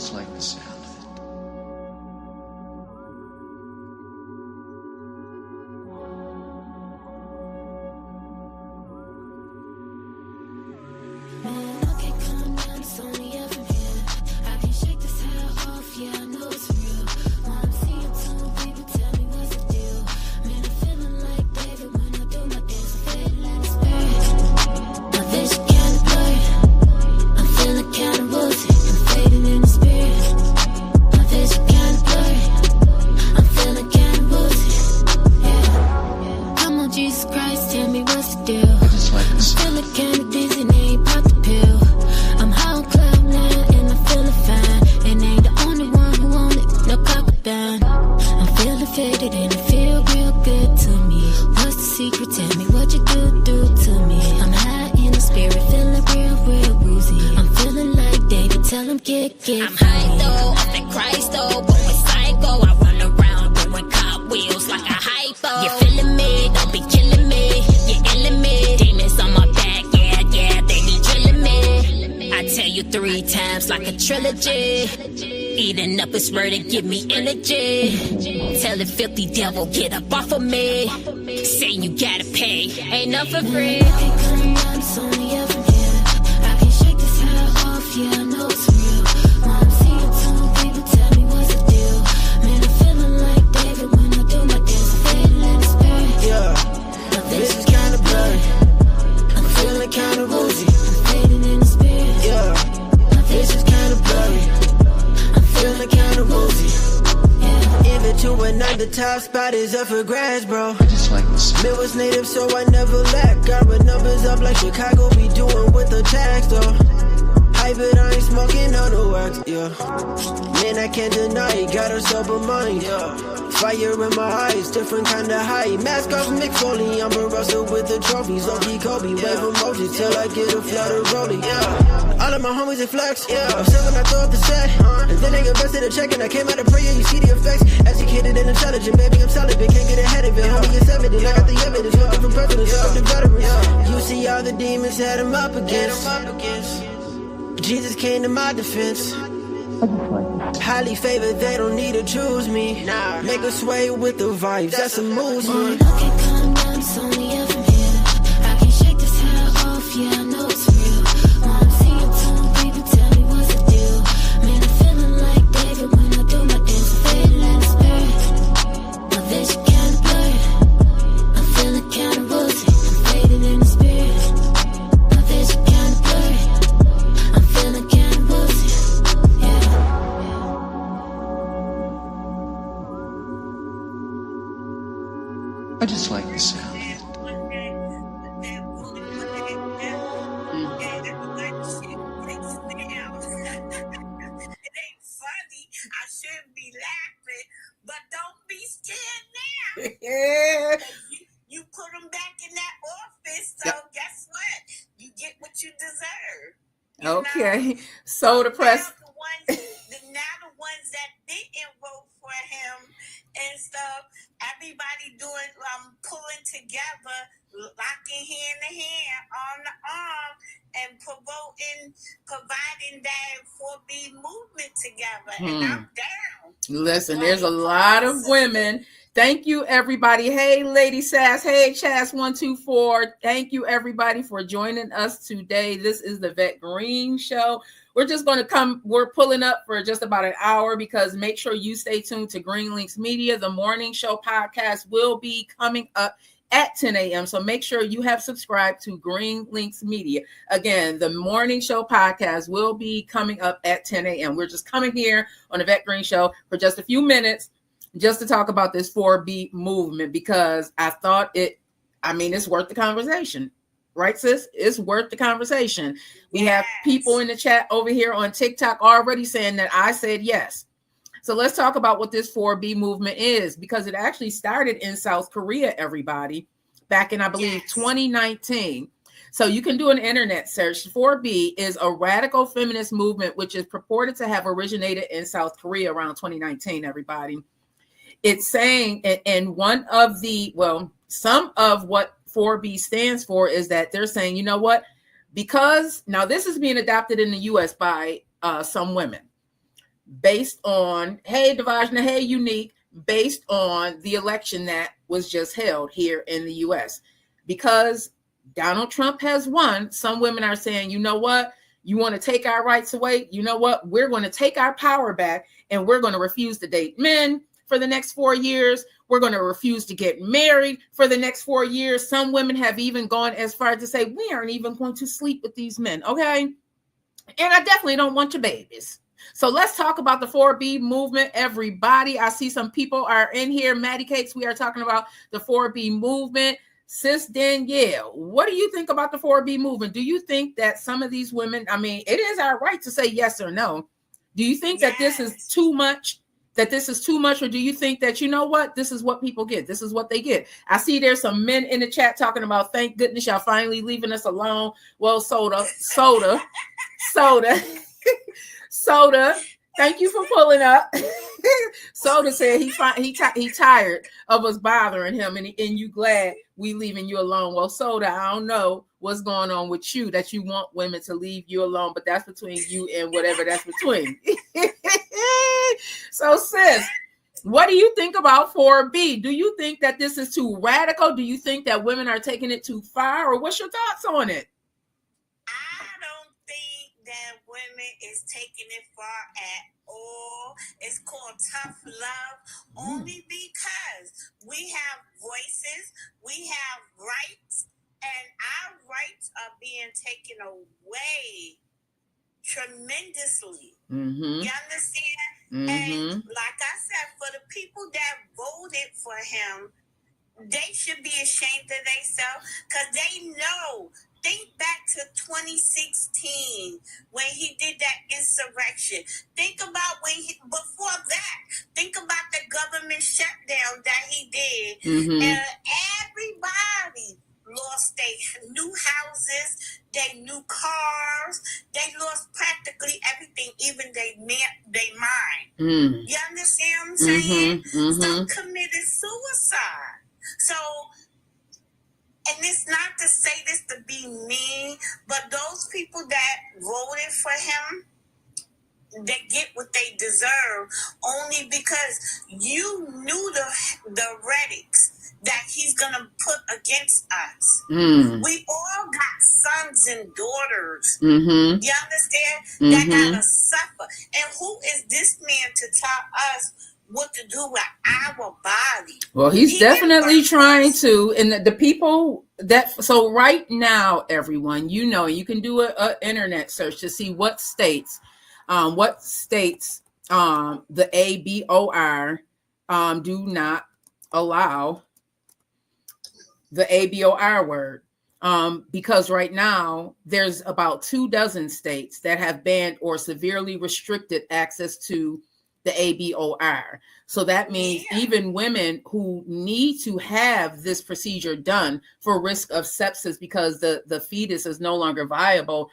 just like the sound of it. Man, I can't come down, it's only up from here. I can't shake this high off, yeah, I know it's real. When I'm seeing two people tell me what's the deal. Man, I'm feeling like David when I do my dance. I'm fading like a spirit. My vision kinda blurry. I'm feeling kinda woozy. I'm fading in the spirit. My vision kinda blurry. I'm feeling kinda woozy. Yeah. Come on, Jesus Christ, tell me what's the deal. I just like the I'm sound. feeling kinda dizzy, and I ain't pop the pill. I'm high on cloud nine and I'm feeling fine. And ain't the only one who on it, no copper. I'm feeling faded and it feel real good to me. What's the secret? Tell me what you do to me. I'm high in the spirit, feeling real woozy. I'm feeling like David, tell him get I'm high though, off that Christ though, going psycho. I run around doing cartwheels like a hypo. You feeling me? Don't be killing me. You illing me. Demons on my back, yeah, they be drilling me. I tell you 3 times like a trilogy. Eating up his word and give me energy. Tell the filthy devil, get up off of me. Say you gotta pay, ain't nothing free. I can't come down, it's only up from here. I can't shake this high off, yeah, I know it's real. When I'm seeing two people tell me what's the deal. Man, I'm feeling like David when I do my dance. I'm fading like a spirit. Yeah, My this vision is kinda blurry. I'm Feeling kinda woozy. I'm fading in the spirit. Yeah, My this vision is kinda blurry. I'm Feeling kinda woozy. yeah. In between the top spot is up for grabs, bro. I just like the sound. Mid was native, so I never lack. Got my numbers up like Chicago be doing with the tax, though. Hype it, I ain't smoking on the wax, yeah. Man, I can't deny it, got a sober mind, yeah. Fire in my eyes, different kind of high. Mask off Mick Foley, I'm a Russell with the trophies. Low-key Kobe, wave emojis till I get a flat of rolling, yeah. All of my homies they flex, yeah. I'm still when I throw up the set, and then they get bested a check, and I came out of prayer, you see the effects. Educated and intelligent, baby, I'm solid, but can't get ahead of it. Homie, it's evident, I got the evidence, looking for presidents, fuck the veterans. You see all the demons had him up against. Jesus came to my defense. Highly favored, they don't need to choose me. Make a sway with the vibes, that's a movement. I can't come down, it's only up from here. I can't shake this high off, yeah, I know it's real. When I'm seeing two people tell me what's the deal. Man, I'm feeling like David when I do my dance. I'm fading like a spirit. My vision kinda blurry. I'm feeling kinda woozy. I'm fading in the spirit. My vision kinda blurry. I'm feeling kinda woozy. Yeah. I just like the sound of it. I shouldn't be laughing, but don't be scared now. Yeah. You put them back in that office, so guess what? You get what you deserve. You Okay. know? So the press. Now the ones that didn't vote for him and stuff, everybody doing pulling together, locking hand to hand, arm to arm, and providing that 4B movement together. And I'm down. Listen, there's a lot of women. Thank you, everybody. Hey, Lady Sass. Hey, Chas124. Thank you, everybody, for joining us today. This is the VETTE Green Show. We're just going to come. We're pulling up for just about an hour because make sure you stay tuned to Green Links Media. The morning show podcast will be coming up at 10 a.m. So make sure you have subscribed to Green Links Media. Again, the morning show podcast will be coming up at 10 a.m. We're just coming here on the VETTE Green Show for just a few minutes just to talk about this 4B movement because I thought it's worth the conversation. Right, sis? It's worth the conversation. We have people in the chat over here on TikTok already saying that I said yes. So let's talk about what this 4B movement is because it actually started in South Korea, everybody, back in, I believe, 2019. So you can do an internet search. 4B is a radical feminist movement, which is purported to have originated in South Korea around 2019, everybody. It's saying, and some of what 4B stands for is that they're saying, you know what, because now this is being adopted in the U.S. by some women. based on, hey, Devajna, hey, Unique, based on the election that was just held here in the U.S. Because Donald Trump has won, some women are saying, you know what? You want to take our rights away? You know what? We're going to take our power back, and we're going to refuse to date men for the next 4 years. We're going to refuse to get married for the next 4 years. Some women have even gone as far as to say, we aren't even going to sleep with these men, okay? And I definitely don't want your babies. So let's talk about the 4B movement, everybody. I see some people are in here. Maddie Cakes, we are talking about the 4B movement. Sis Danielle, what do you think about the 4B movement? Do you think that some of these women, I mean, it is our right to say yes or no. Do you think that this is too much? That this is too much? Or do you think that, you know what, this is what people get? This is what they get. I see there's some men in the chat talking about, thank goodness y'all finally leaving us alone. Well, soda. Thank you for pulling up. Soda said he tired of us bothering him, and you glad we leaving you alone. Well, Soda, I don't know what's going on with you that you want women to leave you alone, but that's between you and whatever that's between. So, sis, what do you think about 4B? Do you think that this is too radical? Do you think that women are taking it too far, or what's your thoughts on it? I don't think that women is taking it far at all. It's called tough love only because we have voices, we have rights, and our rights are being taken away tremendously. Mm-hmm. You understand? Mm-hmm. And like I said, for the people that voted for him, they should be ashamed of themselves because they know. Think back to 2016 when he did that insurrection. Think about before that. Think about the government shutdown that he did. Mm-hmm. And everybody lost their new houses, their new cars. They lost practically everything, even their mind. Mm. You understand what I'm saying? Mm-hmm. Some committed suicide. So, and it's not to say this to be mean, but those people that voted for him, they get what they deserve only because you knew the rhetorics that he's gonna put against us. Mm. We all got sons and daughters. Mm-hmm. You understand? Mm-hmm. That gotta suffer. And who is this man to tell us what to do with our body? Well, he's definitely trying to, and the people that, so right now, everyone, you know, you can do a internet search to see what states the ABOR do not allow the ABOR word. Because right now there's about 24 states that have banned or severely restricted access to the ABOR. So that means even women who need to have this procedure done for risk of sepsis because the fetus is no longer viable,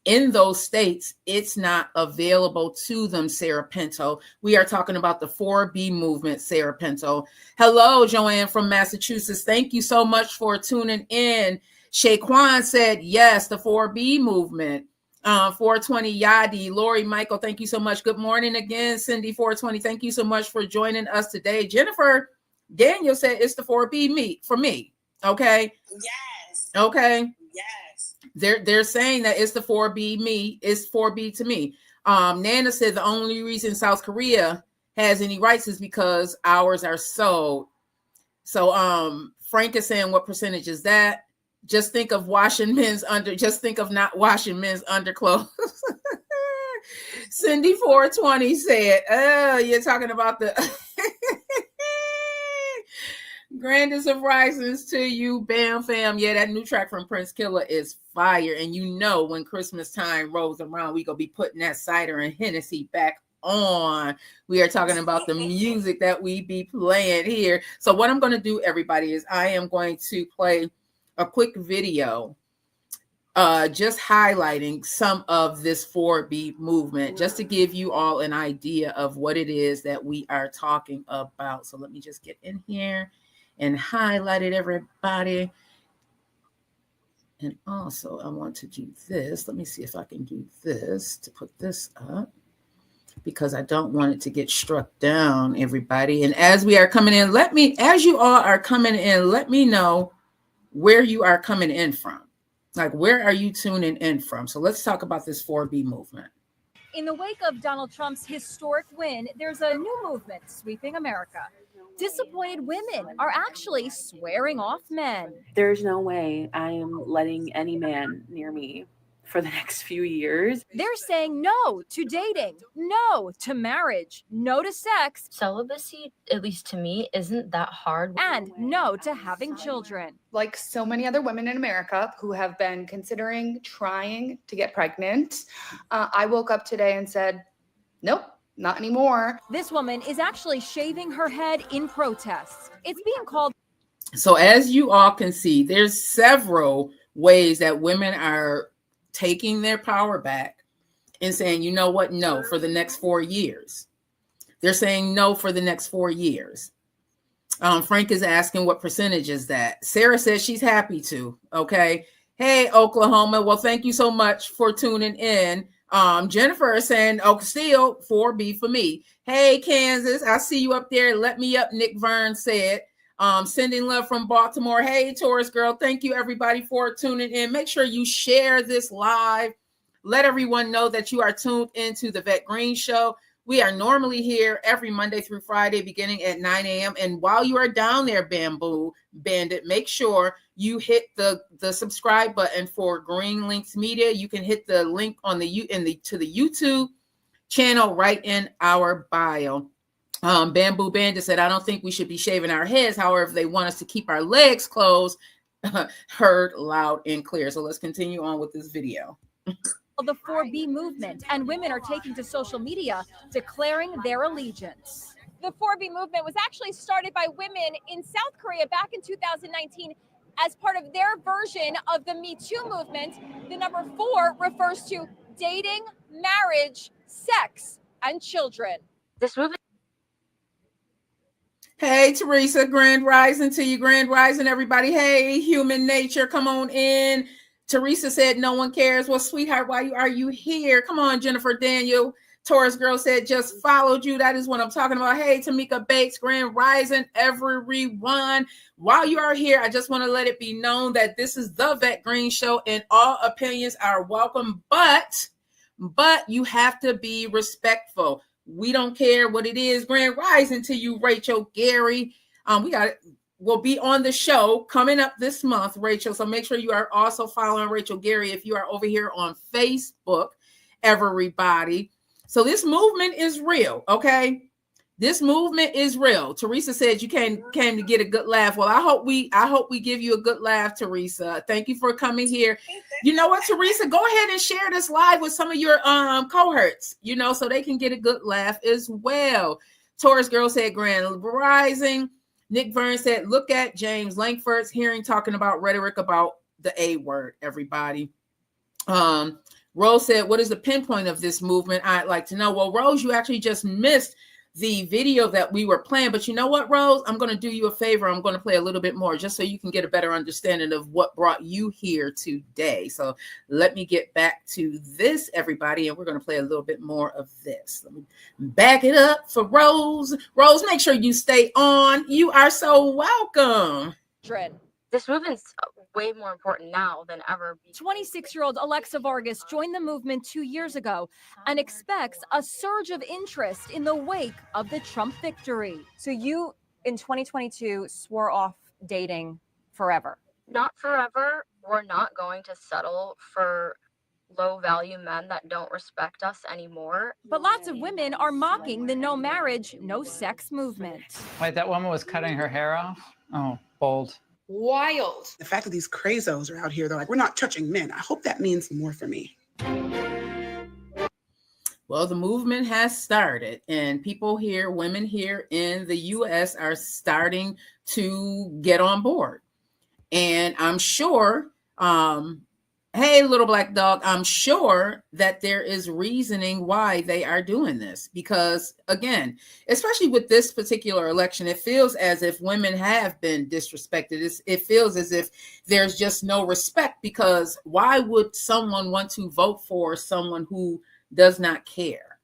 in those states, it's not available to them, Sarah Pinto. We are talking about the 4B movement, Sarah Pinto. Hello, Joanne from Massachusetts. Thank you so much for tuning in. Shaquan said, yes, the 4B movement. 420 Yadi, Lori Michael, thank you so much. Good morning again, Cindy 420. Thank you so much for joining us today. Jennifer Daniel said it's the 4B for me. Okay. Yes. Okay. Yes. They're saying that it's the 4B me. It's 4B to me. Nana said the only reason South Korea has any rights is because ours are sold. So Frank is saying, what percentage is that? Just think of just think of not washing men's underclothes. Cindy 420 said, oh, you're talking about the grandest of risings to you, Bam Fam. Yeah, that new track from Prince Killer is fire. And you know when Christmas time rolls around, we gonna be putting that cider and Hennessy back on. We are talking about the music that we be playing here. So what I'm going to do, everybody, is I am going to play a quick video just highlighting some of this 4B movement, just to give you all an idea of what it is that we are talking about. So let me just get in here and highlight it, everybody. And also I want to do this. Let me see if I can do this to put this up. because I don't want it to get struck down, everybody. And as we are coming in, as you all are coming in, let me know where you are coming in from. Like, where are you tuning in from? So let's talk about this 4B movement. In the wake of Donald Trump's historic win, there's a new movement sweeping America. Disappointed women are actually swearing off men. There's no way I am letting any man near me for the next few years. They're saying no to dating, no to marriage, no to sex. Celibacy, at least to me, isn't that hard. And no to having children. Like so many other women in America who have been considering trying to get pregnant, I woke up today and said, nope, not anymore. This woman is actually shaving her head in protest. It's being called. So as you all can see, there's several ways that women are taking their power back and saying, you know what? No, for the next 4 years. They're saying no for the next 4 years. Frank is asking what percentage is that? Sarah says she's happy to. Okay. Hey, Oklahoma. Well, thank you so much for tuning in. Jennifer is saying, oh, still 4B for me. Hey, Kansas, I see you up there. Let me up, Nick Vern said. Sending love from Baltimore. Hey, Taurus girl. Thank you, everybody, for tuning in. Make sure you share this live. Let everyone know that you are tuned into the Vette Green Show. We are normally here every Monday through Friday, beginning at 9 a.m. And while you are down there, Bamboo Bandit, make sure you hit the subscribe button for Green Links Media. You can hit the link on to the YouTube channel right in our bio. Bamboo Bandit said, I don't think we should be shaving our heads. However, if they want us to keep our legs closed, heard loud and clear. So let's continue on with this video. The 4B movement, and women are taking to social media declaring their allegiance. The 4B movement was actually started by women in South Korea back in 2019 as part of their version of the Me Too movement. The number 4 refers to dating, marriage, sex, and children. This movement. Hey, Teresa, grand rising to you, grand rising, everybody. Hey, human nature, come on in. Teresa said, no one cares. Well, sweetheart, why are you here? Come on, Jennifer Daniel. Taurus girl said, just followed you. That is what I'm talking about. Hey, Tamika Bates, grand rising, everyone. While you are here, I just want to let it be known that this is the Vette Green Show and all opinions are welcome, but you have to be respectful. We don't care what it is. Grand rising to you, Rachel Gary. We'll be on the show coming up this month, Rachel. So make sure you are also following Rachel Gary if you are over here on Facebook, everybody. So this movement is real, okay? This movement is real. Teresa said you came to get a good laugh. Well, I hope we give you a good laugh, Teresa. Thank you for coming here. You know what, Teresa? Go ahead and share this live with some of your cohorts, so they can get a good laugh as well. Taurus girl said grand rising. Nick Vern said, look at James Langford's hearing talking about rhetoric about the A word, everybody. Rose said, what is the pinpoint of this movement? I'd like to know. Well, Rose, you actually just missed the video that we were playing. But you know what, Rose? I'm going to do you a favor. I'm going to play a little bit more just so you can get a better understanding of what brought you here today. So let me get back to this, everybody, and we're going to play a little bit more of this. Let me back it up for Rose. Rose, make sure you stay on. You are so welcome. This movement's way more important now than ever. 26-year-old Alexa Vargas joined the movement 2 years ago and expects a surge of interest in the wake of the Trump victory. So you, in 2022, swore off dating forever. Not forever. We're not going to settle for low-value men that don't respect us anymore. But lots of women are mocking the no marriage, no sex movement. Wait, that woman was cutting her hair off? Oh, bold. Wild. The fact that these crazos are out here, they're like, we're not touching men. I hope that means more for me. Well, the movement has started, and people here, women here in the U.S. are starting to get on board. And I'm sure, hey, little black dog, I'm sure that there is reasoning why they are doing this. Because, again, especially with this particular election, it feels as if women have been disrespected. It feels as if there's just no respect, because why would someone want to vote for someone who does not care?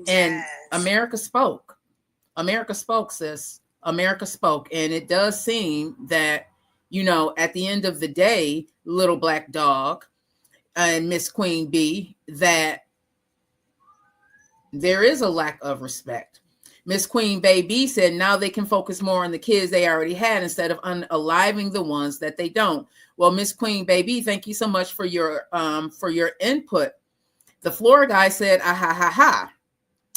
And America spoke. America spoke, sis. America spoke. And it does seem that, you know, at the end of the day, Little Black Dog and Miss Queen Bee, that there is a lack of respect. Miss Queen Baby said now they can focus more on the kids they already had instead of unaliving the ones that they don't. Well, Miss Queen Baby, thank you so much for your input. The floor guy said, ah, ha, ha, ha.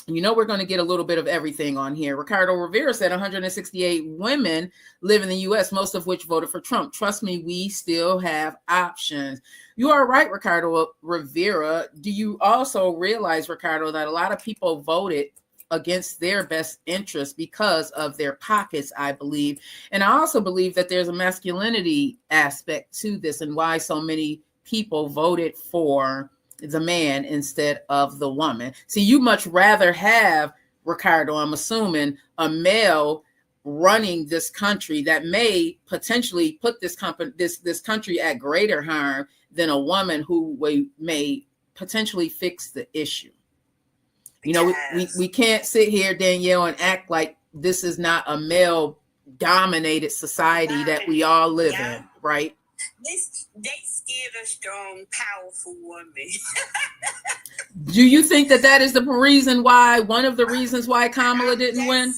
You know, we're going to get a little bit of everything on here. Ricardo Rivera said 168 women live in the U.S., most of which voted for Trump. Trust me, we still have options. You are right, Ricardo Rivera. Do you also realize, Ricardo, that a lot of people voted against their best interest because of their pockets, I believe. And I also believe that there's a masculinity aspect to this and why so many people voted for the man instead of the woman. See, you much rather have, Ricardo, I'm assuming, a male running this country that may potentially put this country at greater harm than a woman who may potentially fix the issue. You know, we can't sit here, Danielle, and act like this is not a male-dominated society that we all live in, right? They scared a strong, powerful woman. Do you think that is the reason why, one of the reasons why Kamala didn't win?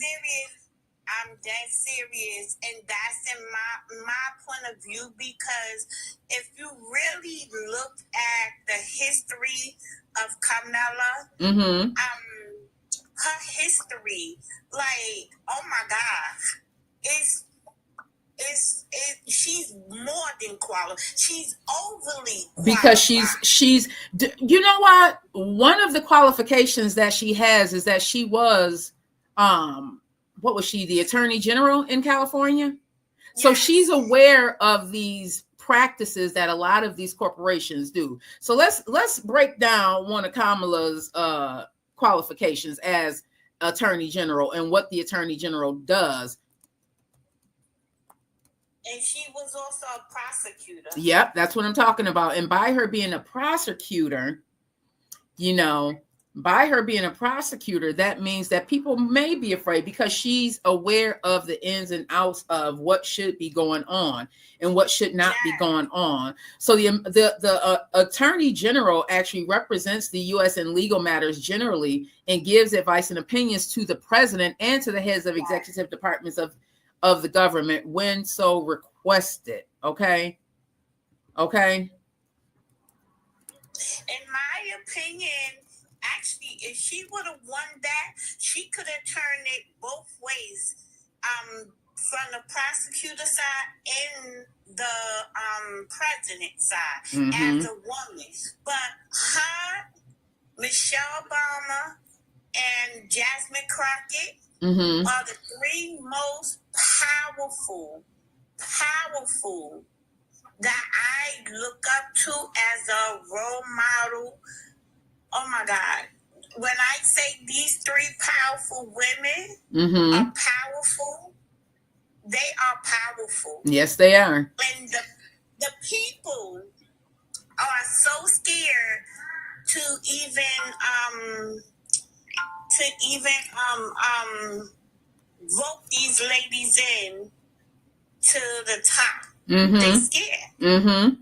I'm dead serious, and that's in my point of view, because if you really look at the history of Kamala, her history, like, oh my God, she's more than qualified. She's overly qualified. Because she's you know what? One of the qualifications that she has is that she was what was she, the Attorney General in California? Yes. So she's aware of these practices that a lot of these corporations do. So let's break down one of Kamala's qualifications as Attorney General and what the Attorney General does. And she was also a prosecutor. Yep, that's what I'm talking about. And by her being a prosecutor, you know, that means that people may be afraid because she's aware of the ins and outs of what should be going on and what should not be going on. So the Attorney General actually represents the U.S. in legal matters generally and gives advice and opinions to the president and to the heads of executive departments of the government when so requested. Okay. In my opinion, actually, if she would have won that, she could have turned it both ways, from the prosecutor side and the president side as a woman. But her, Michelle Obama, and Jasmine Crockett are the three most powerful that I look up to as a role model. Oh my God. When I say these three powerful women are powerful, they are powerful. Yes, they are. And the people are so scared to even vote these ladies in to the top. They scared.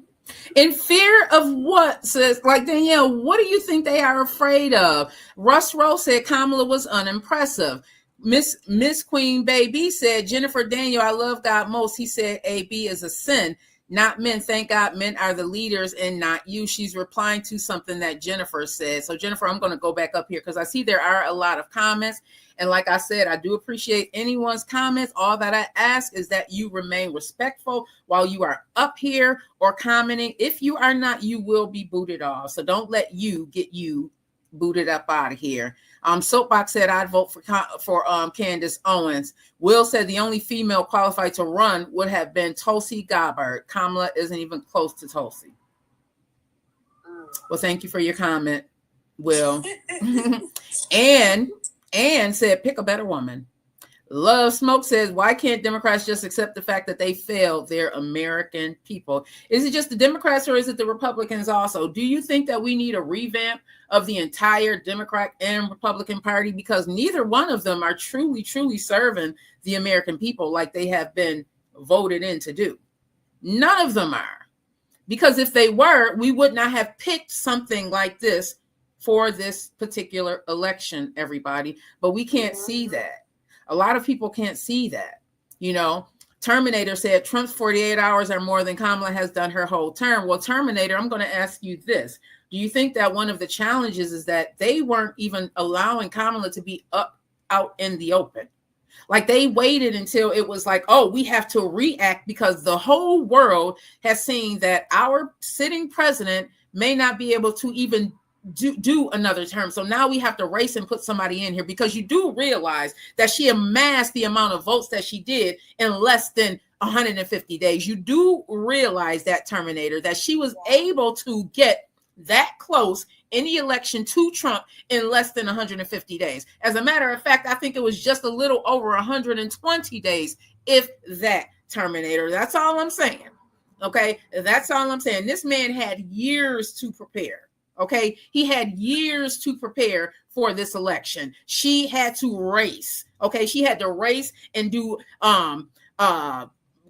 In fear of what, sis? Like, Danielle, what do you think they are afraid of? Russ Rowe said Kamala was unimpressive. Miss Queen Baby said, Jennifer Daniel, I love God most. He said AB is a sin, not men. Thank God men are the leaders and not you. She's replying to something that Jennifer said. So Jennifer, I'm going to go back up here because I see there are a lot of comments. And like I said, I do appreciate anyone's comments. All that I ask is that you remain respectful while you are up here or commenting. If you are not, you will be booted off. So don't let you get you booted up out of here. Soapbox said I'd vote for Candace Owens. Will said the only female qualified to run would have been Tulsi Gabbard. Kamala isn't even close to Tulsi. Well, thank you for your comment, Will. And said pick a better woman. Love Smoke says, why can't Democrats just accept the fact that they failed their American people? Is it just the Democrats or is it the Republicans also? Do you think that we need a revamp of the entire Democrat and Republican Party? Because neither one of them are truly serving the American people like they have been voted in to do. None of them are. Because if they were, we would not have picked something like this for this particular election, everybody. But we can't see that. A lot of people can't see that. You know, Terminator said Trump's 48 hours are more than Kamala has done her whole term. Well, Terminator, I'm going to ask you this. Do you think that one of the challenges is that they weren't even allowing Kamala to be out in the open? Like they waited until it was like, oh, we have to react because the whole world has seen that our sitting president may not be able to even do another term. So now we have to race and put somebody in here because you do realize that she amassed the amount of votes that she did in less than 150 days. You do realize that, Terminator, that she was able to get that close in the election to Trump in less than 150 days. As a matter of fact, I think it was just a little over 120 days, if that, Terminator. That's all I'm saying. Okay, that's all I'm saying. This man had years to prepare. Okay, he had years to prepare for this election. She had to race. Okay, she had to race and do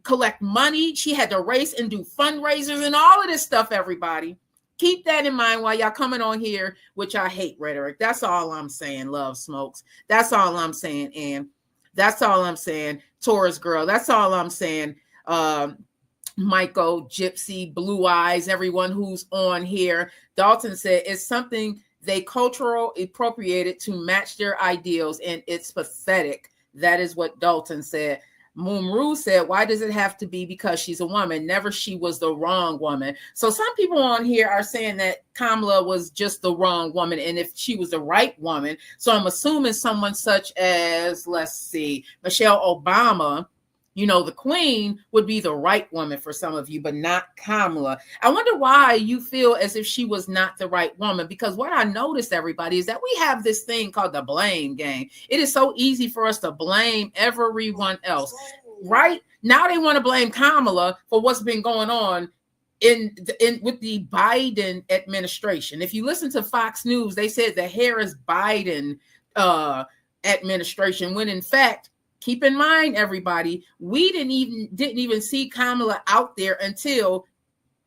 collect money. She had to race and do fundraisers and all of this stuff, everybody. Keep that in mind while y'all coming on here, which I hate rhetoric. That's all I'm saying, Love Smokes. That's all I'm saying, Ann. That's all I'm saying, Taurus Girl. That's all I'm saying, Michael, Gypsy, Blue Eyes, everyone who's on here. Dalton said it's something they cultural appropriated to match their ideals, and it's pathetic. That is what Dalton said. Mumru said, why does it have to be because she's a woman? Never she was the wrong woman. So some people on here are saying that Kamala was just the wrong woman, and if she was the right woman. So I'm assuming someone such as, let's see, Michelle Obama, you know, the queen, would be the right woman for some of you, but not Kamala. I wonder why you feel as if she was not the right woman, because what I noticed, everybody, is that we have this thing called the blame game. It is so easy for us to blame everyone else, right? Now they want to blame Kamala for what's been going on in with the Biden administration. If you listen to Fox News, they said the Harris-Biden administration, when in fact, keep in mind, everybody, we didn't even see Kamala out there until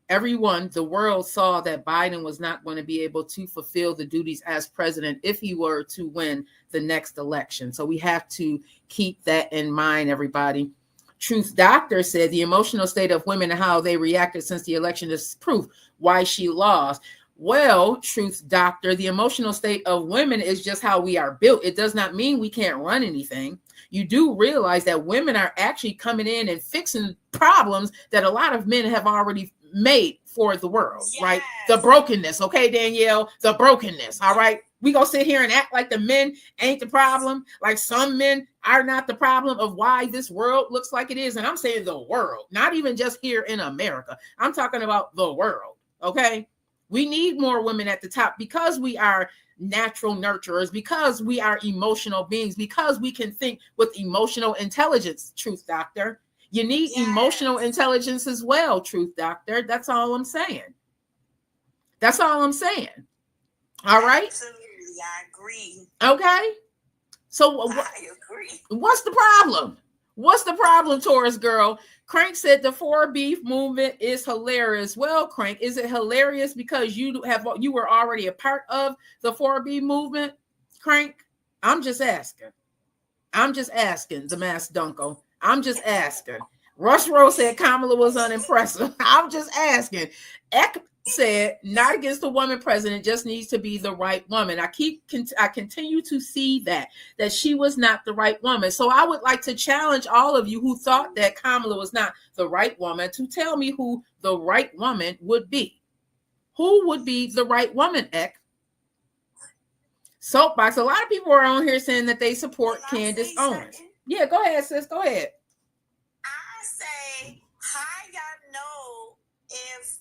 everyone, the world, saw that Biden was not going to be able to fulfill the duties as president if he were to win the next election. So we have to keep that in mind, everybody. Truth Doctor said the emotional state of women and how they reacted since the election is proof why she lost. Well, Truth Doctor, the emotional state of women is just how we are built. It does not mean we can't run anything. You do realize that women are actually coming in and fixing problems that a lot of men have already made for the world, yes. Right? The brokenness, okay, Danielle? The brokenness, all right? We gonna sit here and act like the men ain't the problem, like some men are not the problem of why this world looks like it is. And I'm saying the world, not even just here in America. I'm talking about the world, okay? We need more women at the top because we are natural nurturers, because we are emotional beings, because we can think with emotional intelligence, Truth Doctor. You need emotional intelligence as well, Truth Doctor. That's all I'm saying. That's all I'm saying. All right? Absolutely, I agree. Okay? So I agree. What's the problem? What's the problem, Taurus Girl? Crank said the 4B movement is hilarious. Well, Crank, is it hilarious because you were already a part of the 4B movement? Crank, I'm just asking. I'm just asking, the Mass Dunko. I'm just asking. Rush Rose said Kamala was unimpressive. I'm just asking. Eck said not against the woman president, just needs to be the right woman. I continue to see that she was not the right woman. So I would like to challenge all of you who thought that Kamala was not the right woman to tell me who the right woman would be. Who would be the right woman, Eck? Soapbox. A lot of people are on here saying that they support Candace Owens. Yeah, go ahead, sis. Go ahead. I say, how y'all know if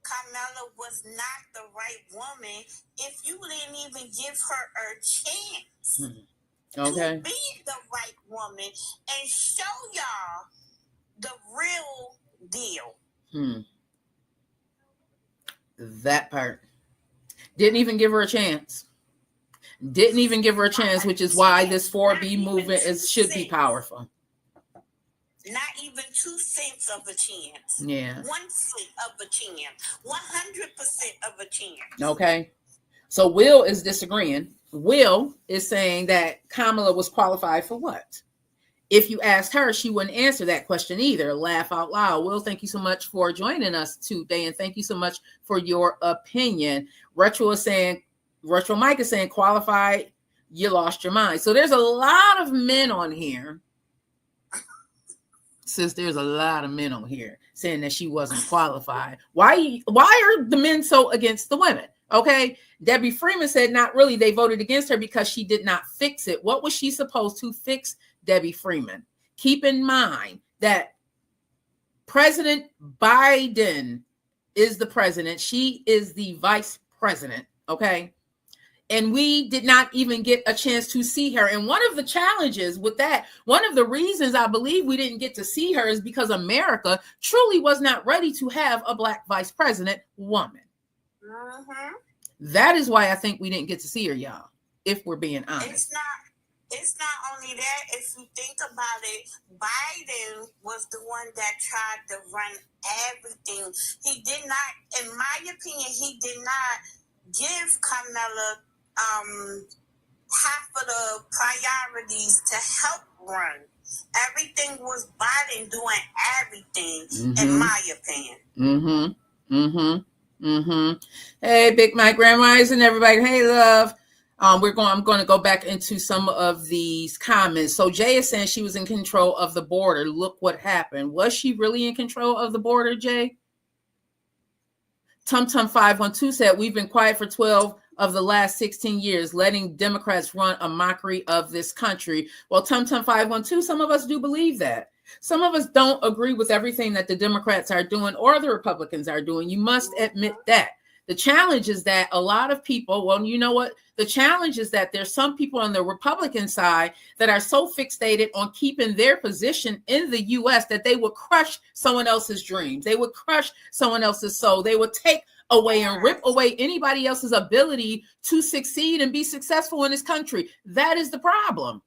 Kamala was not the right woman if you didn't even give her a chance Okay. to be the right woman and show y'all the real deal. That part. Didn't even give her a chance. Didn't even give her a chance, which is why this 4B movement should be powerful. Not even 2 cents of a chance. Yeah. 1 cent of a chance. 100% of a chance. Okay. So Will is disagreeing. Will is saying that Kamala was qualified for what? If you asked her, she wouldn't answer that question either. Laugh out loud. Will, thank you so much for joining us today, and thank you so much for your opinion. Retro Mike is saying, qualified, you lost your mind. So there's a lot of men on here. Since there's a lot of men on here saying that she wasn't qualified. Why are the men so against the women? Okay. Debbie Freeman said, not really. They voted against her because she did not fix it. What was she supposed to fix, Debbie Freeman? Keep in mind that President Biden is the president. She is the vice president. Okay. And we did not even get a chance to see her. And one of the challenges with that, one of the reasons I believe we didn't get to see her is because America truly was not ready to have a Black vice president woman. That is why I think we didn't get to see her, y'all, if we're being honest. It's not only that. If you think about it, Biden was the one that tried to run everything. He did not, in my opinion, he did not give Kamala half of the priorities to help run. Everything was Biden doing everything, in my opinion. Hey, Big Mike, Grand Rising, everybody. Hey, love. I'm going to go back into some of these comments. So Jay is saying she was in control of the border. Look what happened. Was she really in control of the border, Jay? Tum512 said, we've been quiet for 12 of the last 16 years, letting Democrats run a mockery of this country. Well, Tum512, some of us do believe that. Some of us don't agree with everything that the Democrats are doing or the Republicans are doing. You must admit that. The challenge is that a lot of people, well, you know what? The challenge is that there's some people on the Republican side that are so fixated on keeping their position in the U.S. that they would crush someone else's dreams. They would crush someone else's soul. They would take away and rip away anybody else's ability to succeed and be successful in this country. That is the problem.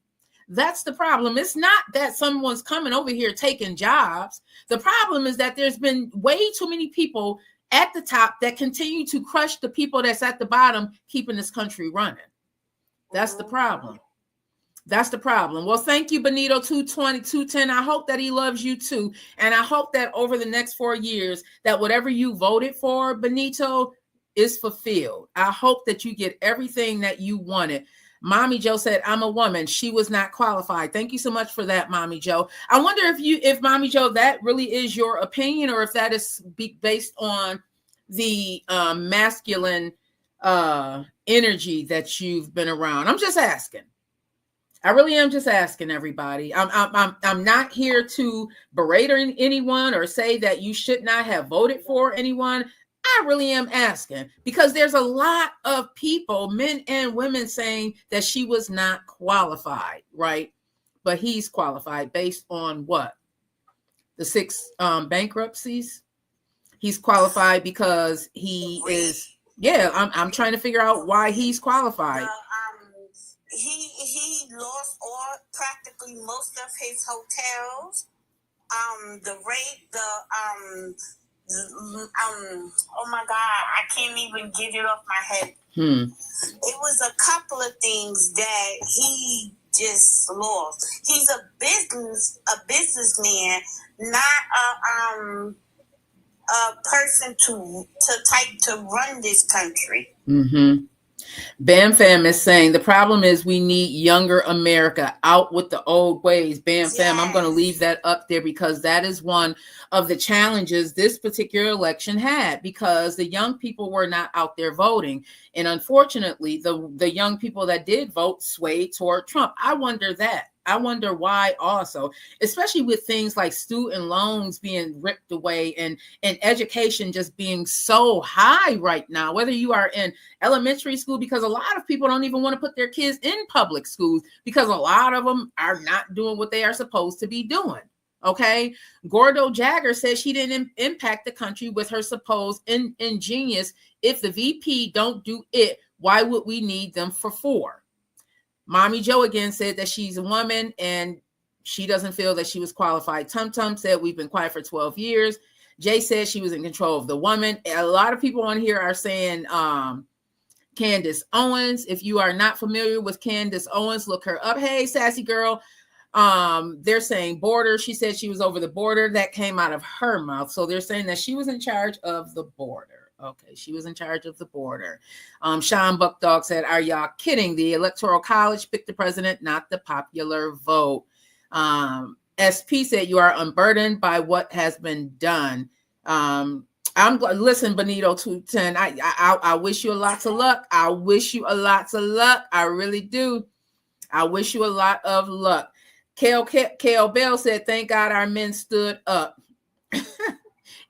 That's the problem. It's not that someone's coming over here taking jobs. The problem is that there's been way too many people at the top that continue to crush the people that's at the bottom, keeping this country running. That's the problem. That's the problem. Well, thank you, Benito 220-210. I hope that he loves you too. And I hope that over the next 4 years, that whatever you voted for, Benito, is fulfilled. I hope that you get everything that you wanted. Mommy Joe said, I'm a woman. She was not qualified. Thank you so much for that, Mommy Joe. I wonder if Mommy Joe, that really is your opinion, or if that is based on the masculine energy that you've been around. I'm just asking. I really am just asking everybody. I'm not here to berate anyone or say that you should not have voted for anyone. I really am asking, because there's a lot of people, men and women, saying that she was not qualified, right? But he's qualified based on what? The 6 bankruptcies. He's qualified because he is. Yeah, I'm trying to figure out why he's qualified. He lost practically most of his hotels. The rate, oh my God, I can't even get it off my head. It was a couple of things that he just lost. He's a businessman, not a person to run this country. Bam Fam is saying the problem is we need younger America, out with the old ways. Bam Fam, I'm going to leave that up there because that is one of the challenges this particular election had, because the young people were not out there voting. And unfortunately, the young people that did vote swayed toward Trump. I wonder that. I wonder why also, especially with things like student loans being ripped away and education just being so high right now, whether you are in elementary school, because a lot of people don't even want to put their kids in public schools because a lot of them are not doing what they are supposed to be doing. Okay. Gordo Jagger says she didn't impact the country with her supposed ingenious. If the VP don't do it, why would we need them for 4? Mommy Joe again said that she's a woman and she doesn't feel that she was qualified. Tum Tum said we've been quiet for 12 years. Jay said she was in control of the woman. A lot of people on here are saying Candace Owens. If you are not familiar with Candace Owens, look her up. Hey, sassy girl. They're saying border. She said she was over the border. That came out of her mouth. So they're saying that she was in charge of the border. Okay, she was in charge of the border. Sean Buckdog said, are y'all kidding? The Electoral College picked the president, not the popular vote. SP said, you are unburdened by what has been done. Listen, Benito 210, I wish you a lot of luck. I wish you a lot of luck. I really do. I wish you a lot of luck. Kale Bell said, thank God our men stood up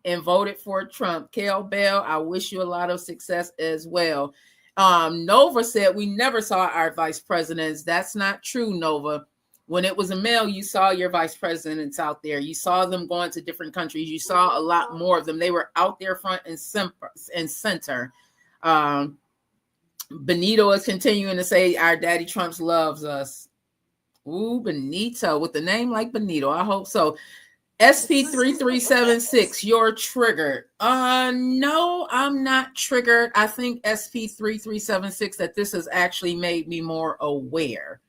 and voted for Trump. Kale Bell, I wish you a lot of success as well. Nova said, we never saw our vice presidents. That's not true, Nova. When it was a male, you saw your vice presidents out there. You saw them going to different countries. You saw a lot more of them. They were out there front and center. Benito is continuing to say, our daddy Trump loves us. Ooh, Benito, with the name like Benito. I hope so. SP3376, you're triggered. No, I'm not triggered. I think SP3376, that this has actually made me more aware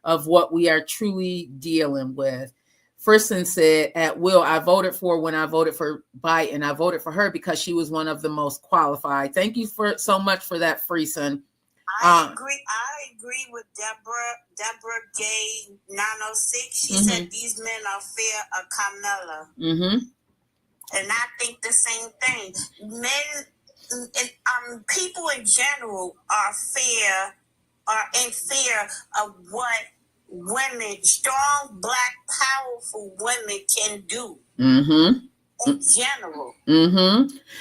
of what we are truly dealing with. Frisson said, at will, I voted for when I voted for Biden. I voted for her because she was one of the most qualified. Thank you so much for that, Frisson. I agree with Deborah Gay 906. She said these men are fair a Carmela. And I think the same thing. Men and people in general are in fear of what women, strong, black, powerful women can do. In general.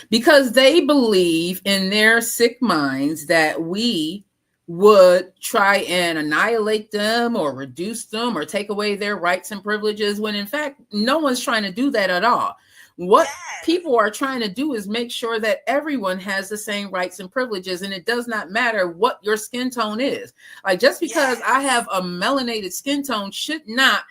Because they believe in their sick minds that we would try and annihilate them or reduce them or take away their rights and privileges, when in fact no one's trying to do that at all. What people are trying to do is make sure that everyone has the same rights and privileges, and it does not matter what your skin tone is. Like, just because I have a melanated skin tone should not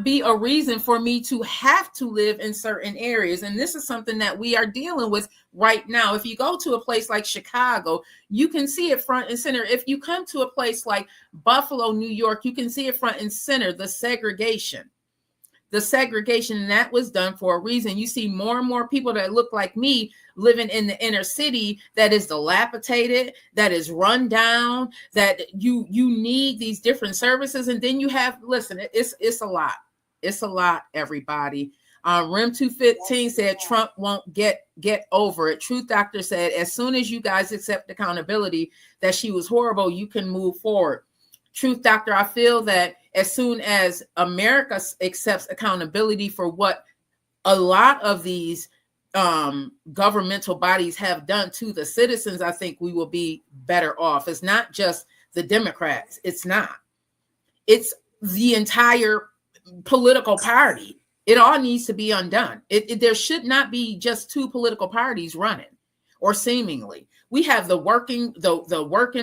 be a reason for me to have to live in certain areas. And this is something that we are dealing with right now. If you go to a place like Chicago, you can see it front and center. If you come to a place like Buffalo, New York, you can see it front and center, the segregation, and that was done for a reason. You see more and more people that look like me living in the inner city that is dilapidated, that is run down, that you need these different services. And then you have, listen, it's a lot. It's a lot, everybody. Rim 215 said Trump won't get over it. Truth Doctor said, as soon as you guys accept accountability that she was horrible, you can move forward. Truth Doctor, I feel that as soon as America accepts accountability for what a lot of these governmental bodies have done to the citizens, I think we will be better off. It's not just the Democrats. It's not. It's the entire political party. It all needs to be undone. There should not be just 2 political parties running, or seemingly. We have the working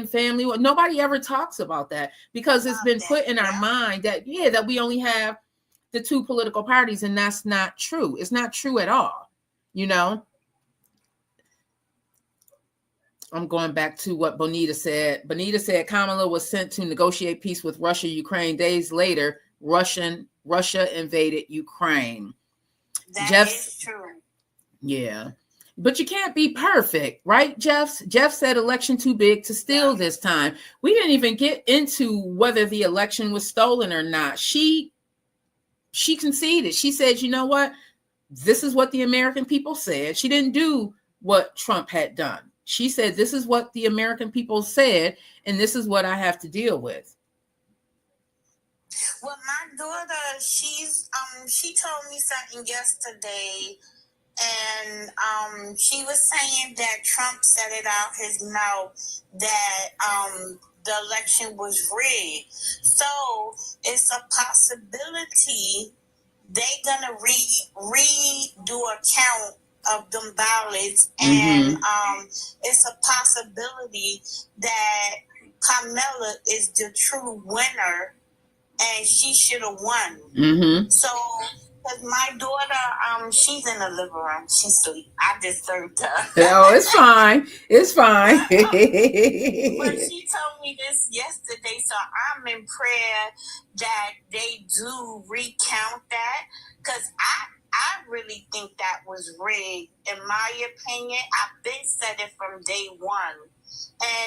family. Nobody ever talks about that because it's been put in our mind that we only have the 2 political parties, and that's not true. It's not true at all. You know, I'm going back to what Bonita said. Bonita said Kamala was sent to negotiate peace with Russia, Ukraine. Days later, Russia invaded Ukraine. That is true. Yeah. But you can't be perfect, right, Jeff? Jeff said election too big to steal this time. We didn't even get into whether the election was stolen or not. She conceded. She said, you know what? This is what the American people said. She didn't do what Trump had done. She said, this is what the American people said, and this is what I have to deal with. Well, my daughter, she told me something yesterday, and she was saying that Trump said it out his mouth that the election was rigged. So it's a possibility they gonna redo a count of them ballots, and it's a possibility that Kamala is the true winner, and she should have won. So, because my daughter, she's in the living room, she's asleep. I disturbed her. Oh, it's fine. It's fine. But she told me this yesterday, so I'm in prayer that they do recount that, because I really think that was rigged. In my opinion, I've been said it from day one.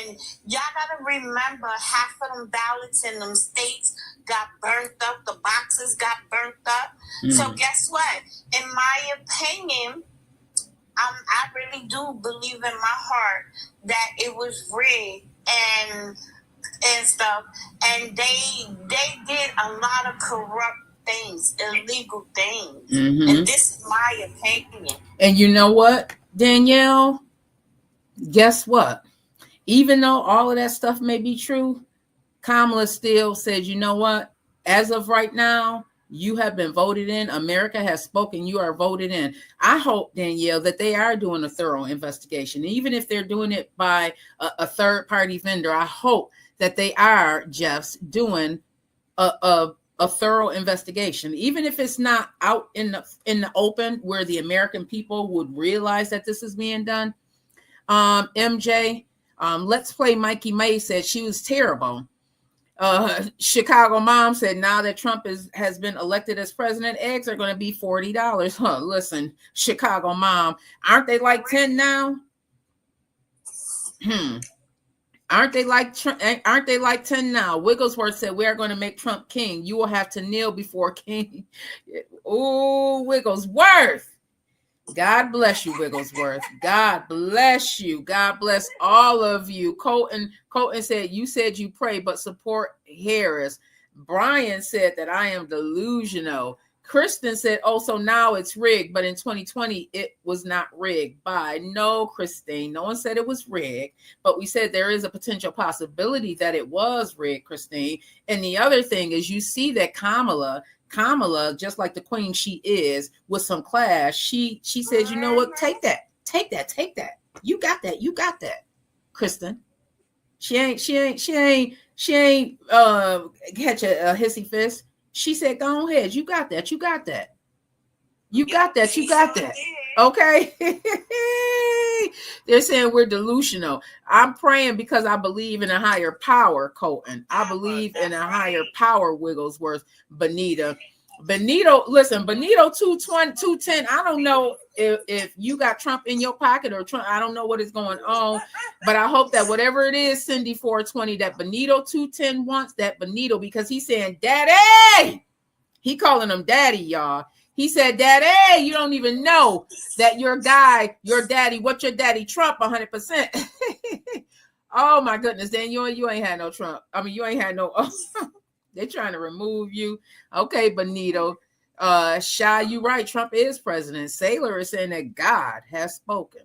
And y'all gotta remember, half of them ballots in them states got burnt up. The boxes got burnt up. So guess what? In my opinion, I really do believe in my heart that it was rigged and stuff. And they did a lot of corrupt things, illegal things. And this is my opinion. And you know what, Danielle? Guess what? Even though all of that stuff may be true, Kamala still says, you know what? As of right now, you have been voted in. America has spoken. You are voted in. I hope, Danielle, that they are doing a thorough investigation. Even if they're doing it by a third-party vendor, I hope that they are, Jeffs, doing a thorough investigation. Even if it's not out in the open where the American people would realize that this is being done. MJ, Let's Play Mikey May said she was terrible. Chicago Mom said now that Trump has been elected as president, eggs are going to be $40. Huh? Listen, Chicago Mom, aren't they like 10 now? Aren't they like 10 now? Wigglesworth said we are going to make Trump king. You will have to kneel before king. Oh, Wigglesworth. God bless you, Wigglesworth. God bless you. God bless all of you. Colton said, you said you pray, but support Harris. Brian said that I am delusional. Kristen said, oh, so now it's rigged, but in 2020, it was not rigged. Bye. No, Christine. No one said it was rigged, but we said there is a potential possibility that it was rigged, Christine. And the other thing is you see that Kamala, just like the queen she is, with some class, she says, you know what, take that. You got that, Kristen. She ain't catch a hissy fist. She said, go ahead, you got that. Okay. They're saying we're delusional. I'm praying because I believe in a higher power, Colton. I believe in a higher power, Wigglesworth. Benito, listen, Benito 210. I don't know if you got Trump in your pocket or Trump. I don't know what is going on, but I hope that whatever it is, Cindy 420, that Benito 210 wants that Benito, because he's saying, Daddy. He calling him Daddy, y'all. He said, Daddy, you don't even know that your daddy, what's your daddy, Trump, 100%. Oh, my goodness. Then you ain't had no Trump. I mean, you ain't had no, they're trying to remove you. Okay, Benito. Shy, you right. Trump is president. Sailor is saying that God has spoken.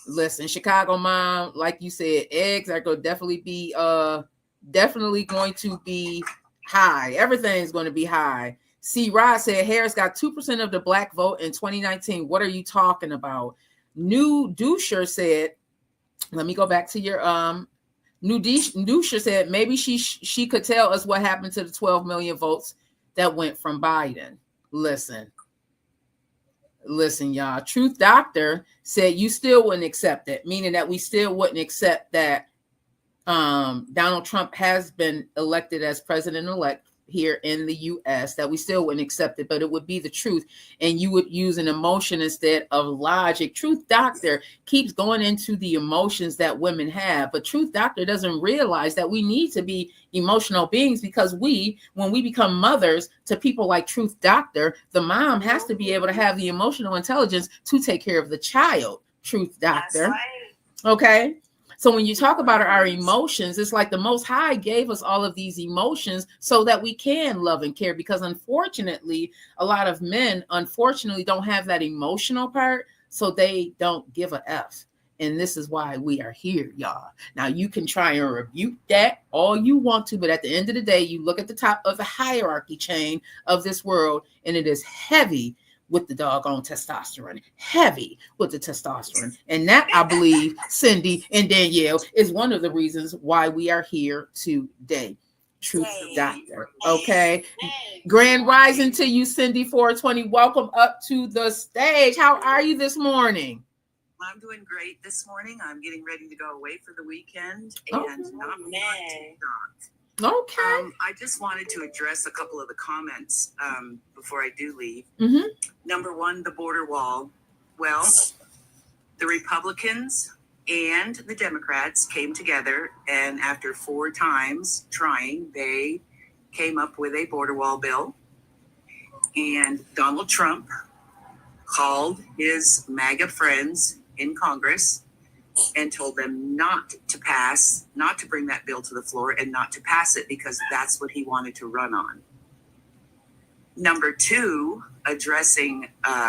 Listen, Chicago Mom, like you said, eggs are going to definitely going to be high. Everything's going to be high. C. Rod said Harris got 2% of the black vote in 2019. What are you talking about? New Dusher said, let me go back to your New Dusher said maybe she could tell us what happened to the 12 million votes that went from Biden. Listen, y'all. Truth Doctor said you still wouldn't accept it, meaning that we still wouldn't accept that Donald Trump has been elected as president-elect here in the U.S., that we still wouldn't accept it, but it would be the truth, and you would use an emotion instead of logic. Truth Doctor keeps going into the emotions that women have, but Truth Doctor doesn't realize that we need to be emotional beings, because when we become mothers to people like Truth Doctor, the mom has to be able to have the emotional intelligence to take care of the child. Truth Doctor. That's right. Okay. So when you talk about our emotions, it's like the Most High gave us all of these emotions so that we can love and care, because unfortunately, a lot of men, unfortunately, don't have that emotional part, so they don't give a F. And this is why we are here, y'all. Now, you can try and rebuke that all you want to, but at the end of the day, you look at the top of the hierarchy chain of this world, and it is heavy with the doggone testosterone, heavy with the testosterone. And that, I believe, Cindy and Danielle, is one of the reasons why we are here today. Truth Doctor. Okay. Grand rising to you, Cindy 420. Welcome up to the stage. How are you this morning? I'm doing great this morning. I'm getting ready to go away for the weekend and not TikTok. Okay. I just wanted to address a couple of the comments before I do leave. Mm-hmm. Number one, the border wall. Well, the Republicans and the Democrats came together, and after 4 times trying, they came up with a border wall bill. And Donald Trump called his MAGA friends in Congress and told them not to bring that bill to the floor and not to pass it, because that's what he wanted to run on. Number 2, addressing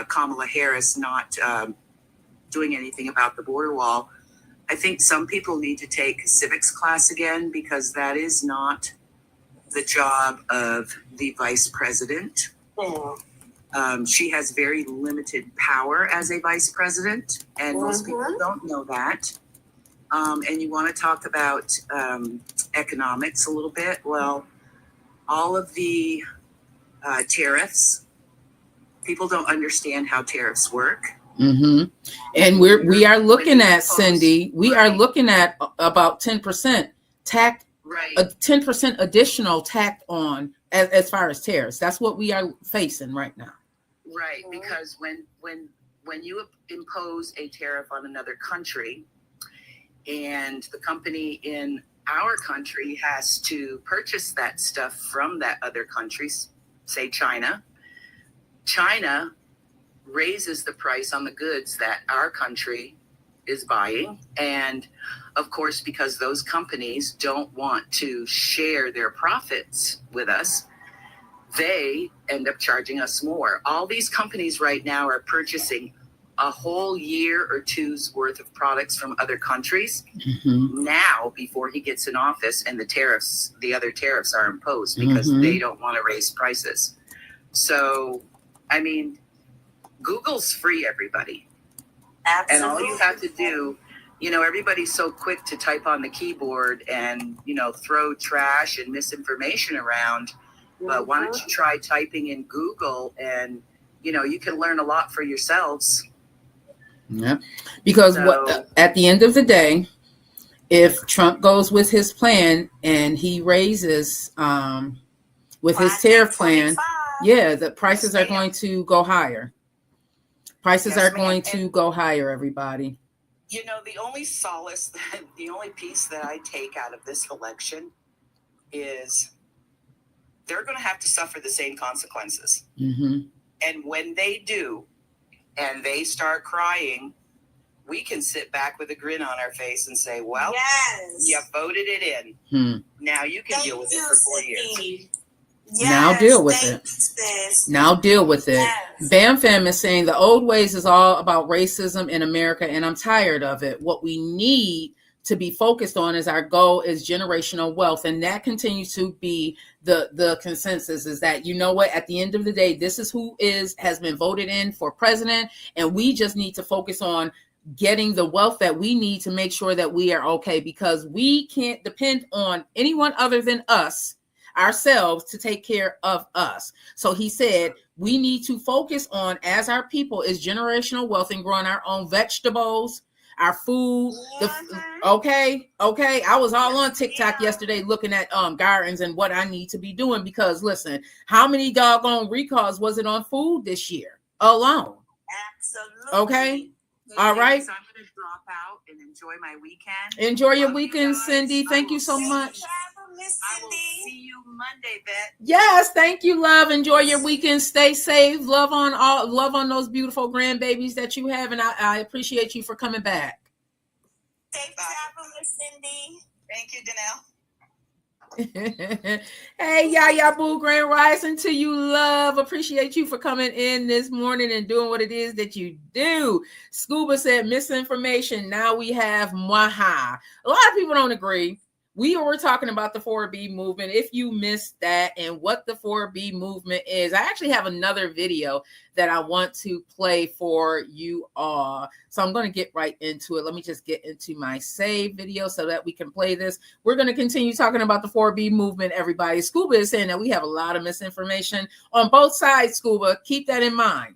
Kamala Harris not doing anything about the border wall. I think some people need to take civics class again, because that is not the job of the vice president. She has very limited power as a vice president, and most people don't know that. And you want to talk about economics a little bit. Well, all of the tariffs, people don't understand how tariffs work. Mm-hmm. And we are looking at, Cindy, we are looking at about 10% tacked, a 10% additional tacked on as far as tariffs. That's what we are facing right now. Right, because when you impose a tariff on another country, and the company in our country has to purchase that stuff from that other country, say China raises the price on the goods that our country is buying. And of course, because those companies don't want to share their profits with us, they end up charging us more. All these companies right now are purchasing a whole year or two's worth of products from other countries now before he gets in office, and the other tariffs are imposed because they don't want to raise prices. So, I mean, Google's free, everybody. Absolutely. And all you have to do, everybody's so quick to type on the keyboard and, throw trash and misinformation around. But why don't you try typing in Google, and, you can learn a lot for yourselves. Yeah, because at the end of the day, if Trump goes with his plan and he raises with his tariff plan, the prices are going to go higher. Prices are going to go higher, everybody. The only solace, the only piece that I take out of this election is they're going to have to suffer the same consequences. And when they do, and they start crying, we can sit back with a grin on our face and say, well, you voted it in. Now you can deal with it for 4 years. Now deal with it. Now deal with it. Bam Fam is saying the old ways is all about racism in America, and I'm tired of it. What we need to be focused on is our goal is generational wealth, and that continues to be the consensus, is that, at the end of the day, this is who has been voted in for president, and we just need to focus on getting the wealth that we need to make sure that we are okay, because we can't depend on anyone other than us ourselves to take care of us. So he said we need to focus on, as our people, is generational wealth and growing our own vegetables, our food. Okay. I was all on TikTok yesterday looking at gardens and what I need to be doing, because listen, how many doggone recalls was it on food this year alone? Absolutely. Okay. All right. So I'm going to drop out and enjoy my weekend. Enjoy your weekend, Cindy. Thank you so much. I will see you Monday, Vette. Yes, thank you, love. Enjoy your weekend. Stay safe. Love on those beautiful grandbabies that you have, and I appreciate you for coming back. Safe travel, Miss Cindy. Thank you, Danelle. Hey, Yaya Boo, Grand Rising to you, love. Appreciate you for coming in this morning and doing what it is that you do. Scuba said misinformation. Now we have Mwaha. A lot of people don't agree. We were talking about the 4B movement. If you missed that and what the 4B movement is, I actually have another video that I want to play for you all. So I'm going to get right into it. Let me just get into my save video so that we can play this. We're going to continue talking about the 4B movement, everybody. Scuba is saying that we have a lot of misinformation on both sides, Scuba. Keep that in mind.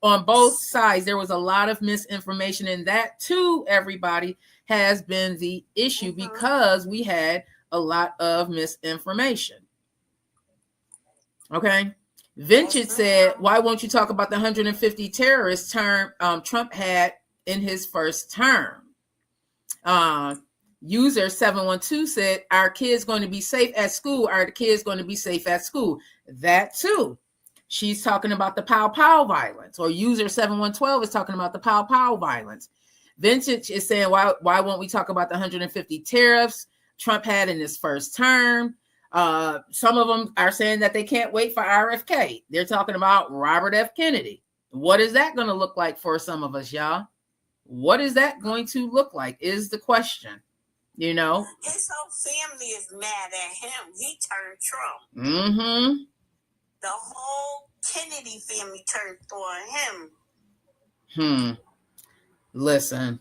On both sides, there was a lot of misinformation, and that too, everybody, has been the issue because we had a lot of misinformation. Okay. Vincent said, why won't you talk about the 150 terrorist term Trump had in his first term? User 712 said, are kids going to be safe at school? Are the kids going to be safe at school? That too. She's talking about the Pow Pow violence, or user 7112 is talking about the Pow Pow violence. Vintage is saying, why won't we talk about the 150 tariffs Trump had in his first term? Some of them are saying that they can't wait for RFK. They're talking about Robert F. Kennedy. What is that going to look like for some of us, y'all? What is that going to look like is the question, you know? His whole family is mad at him. He turned Trump. Mm-hmm. The whole Kennedy family turned on him. Listen.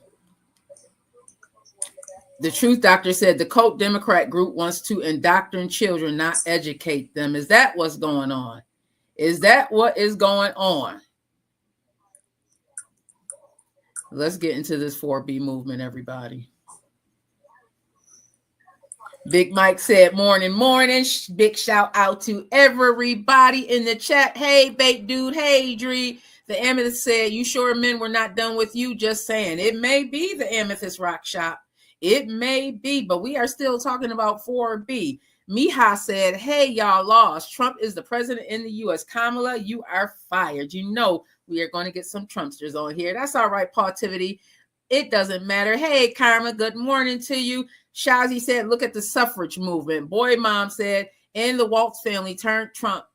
The Truth Doctor said the Koch Democrat group wants to indoctrinate children, not educate them. Is that what's going on? Is that what is going on? Let's get into this 4B movement, everybody. Big Mike said, morning, morning. Big shout out to everybody in the chat. Hey, Baked Dude. Hey, Dree. The Amethyst said, you sure men were not done with you? Just saying. It may be the Amethyst Rock Shop. It may be, but we are still talking about 4B. Miha said, hey, y'all lost. Trump is the president in the U.S. Kamala, you are fired. You know we are going to get some Trumpsters on here. That's all right, Positivity. It doesn't matter. Hey, Karma, good morning to you. Shazi said, look at the suffrage movement. Boy Mom said, and the Waltz family turned Trump.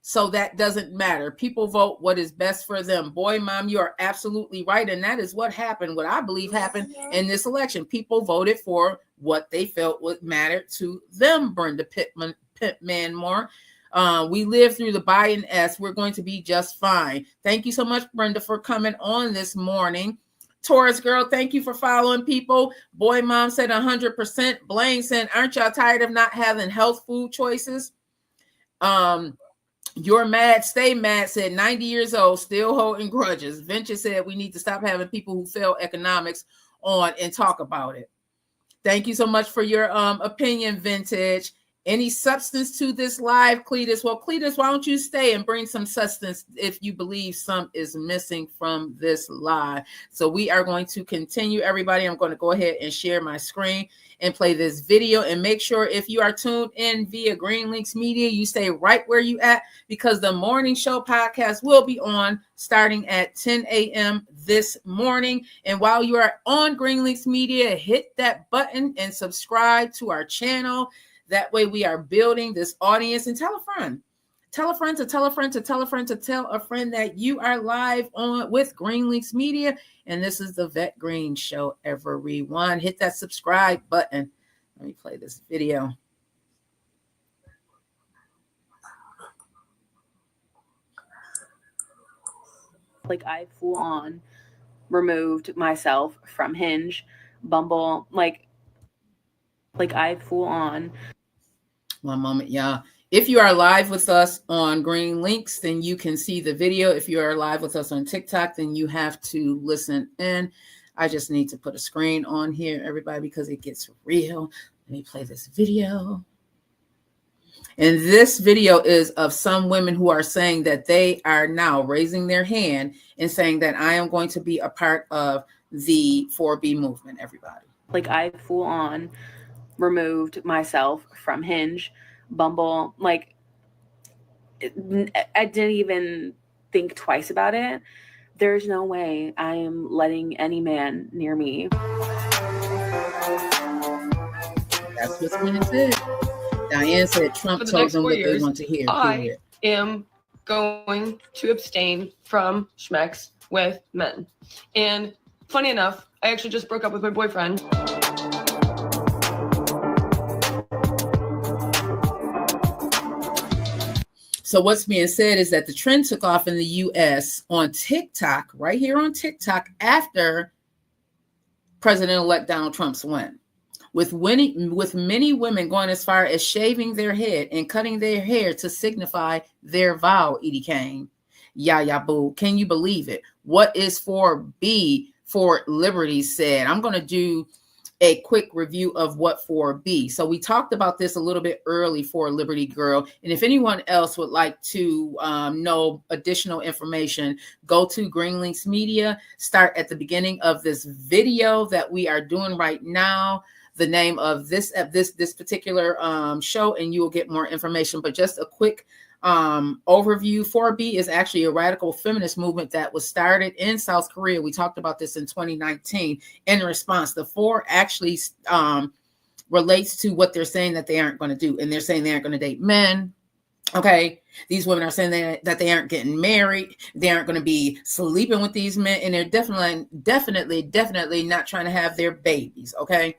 So that doesn't matter. People vote what is best for them. Boy, Mom, you are absolutely right. And that is what happened, what I believe happened in this election. People voted for what they felt would matter to them, Brenda Pittman more. We live through the Biden S. We're going to be just fine. Thank you so much, Brenda, for coming on this morning. Taurus Girl, thank you for following people. Boy Mom said 100%. Blaine said, aren't y'all tired of not having health food choices? You're mad, stay mad, said 90 years old, still holding grudges. Venture said we need to stop having people who fail economics on and talk about it. Thank you so much for your opinion, Vintage. Any substance to this live, Cletus? Well, Cletus, why don't you stay and bring some substance if you believe some is missing from this live? So we are going to continue, everybody. I'm going to go ahead and share my screen and play this video. And make sure if you are tuned in via Green Links Media, you stay right where you at, because the morning show podcast will be on starting at 10 a.m. this morning. And while you are on Green Links Media, hit that button and subscribe to our channel. That way we are building this audience. And tell a friend. Tell a friend to tell a friend to tell a friend to tell a friend that you are live on with Green Links Media. And this is the Vette Green Show, everyone. Hit that subscribe button. Let me play this video. Like, I full on removed myself from Hinge, Bumble, like I full on. One moment, y'all. If you are live with us on Green Links, then you can see the video. If you are live with us on TikTok, then you have to listen in. I just need to put a screen on here, everybody, because it gets real. Let me play this video. And this video is of some women who are saying that they are now raising their hand and saying that I am going to be a part of the 4B movement, everybody. Like, I full on removed myself from Hinge, Bumble, like, I didn't even think twice about it. There's no way I am letting any man near me. That's what's being said. Diane said Trump For the told next them 4 what they years, want to hear. I Period. am going to abstain from schmex with men. And funny enough, I actually just broke up with my boyfriend. So what's being said is that the trend took off in the U.S. on TikTok, right here on TikTok, after President-elect Donald Trump's win, with many women going as far as shaving their head and cutting their hair to signify their vow. Edie Kane, yeah, boo. Can you believe it? What is 4B for Liberty said? I'm going to do a quick review of what 4B. So we talked about this a little bit early for Liberty Girl. And if anyone else would like to know additional information, go to Green Links Media, start at the beginning of this video that we are doing right now, the name of this particular show, and you will get more information. But just a quick overview. 4B is actually a radical feminist movement that was started in South Korea. We talked about this in 2019. In response, the 4 actually relates to what they're saying that they aren't going to do. And they're saying they aren't going to date men. Okay. These women are saying that they aren't getting married. They aren't going to be sleeping with these men. And they're definitely not trying to have their babies. Okay.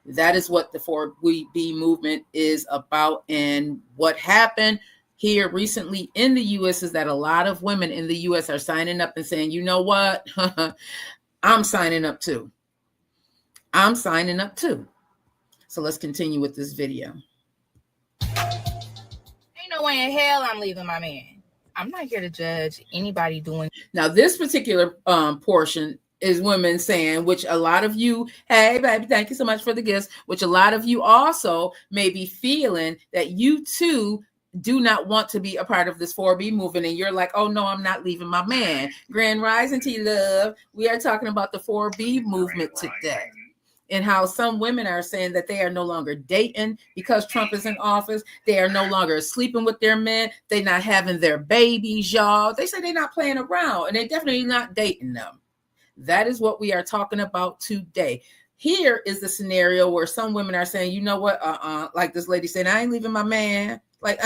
That is what the 4B movement is about. And what happened here recently in the U.S. is that a lot of women in the U.S. are signing up and saying, you know what? I'm signing up too. I'm signing up too. So let's continue with this video. Ain't no way in hell I'm leaving my man. I'm not here to judge anybody doing. Now, this particular portion is women saying, which a lot of you, hey, baby, thank you so much for the gifts, which a lot of you also may be feeling that you too do not want to be a part of this 4B movement. And you're like, oh no, I'm not leaving my man. Grand Rising to you, love. We are talking about the 4B movement today and how some women are saying that they are no longer dating because Trump is in office. They are no longer sleeping with their men. They're not having their babies, y'all. They say they're not playing around and they're definitely not dating them. That is what we are talking about today. Here is the scenario where some women are saying, you know what? Like this lady said, I ain't leaving my man. Like,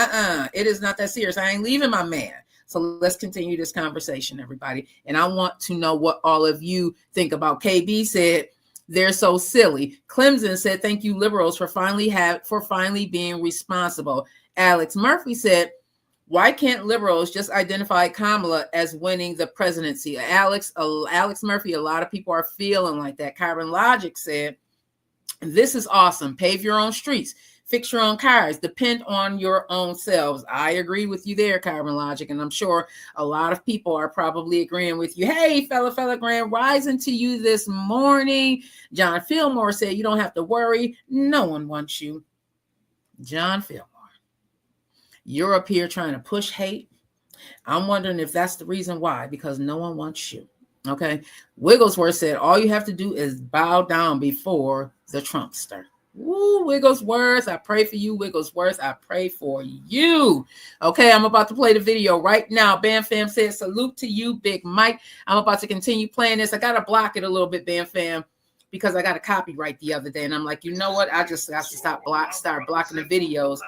it is not that serious. I ain't leaving my man. So let's continue this conversation, everybody. And I want to know what all of you think about. KB said, they're so silly. Clemson said, thank you, liberals, for finally being responsible. Alex Murphy said, why can't liberals just identify Kamala as winning the presidency? Alex Murphy, a lot of people are feeling like that. Carbon Logic said, this is awesome. Pave your own streets. Fix your own cars. Depend on your own selves. I agree with you there, Carbon Logic, and I'm sure a lot of people are probably agreeing with you. Hey, fella, Grand Rising to you this morning. John Fillmore said, you don't have to worry. No one wants you. John Fillmore, you're up here trying to push hate. I'm wondering if that's the reason why, because no one wants you. Okay. Wigglesworth said, all you have to do is bow down before the Trumpster. Woo, Wigglesworth, I pray for you. Wigglesworth, I pray for you. Okay, I'm about to play the video right now. Bam Fam said, salute to you, Big Mike. I'm about to continue playing this. I got to block it a little bit, Bam Fam, because I got a copyright the other day. And I'm like, you know what? I just got to start blocking the videos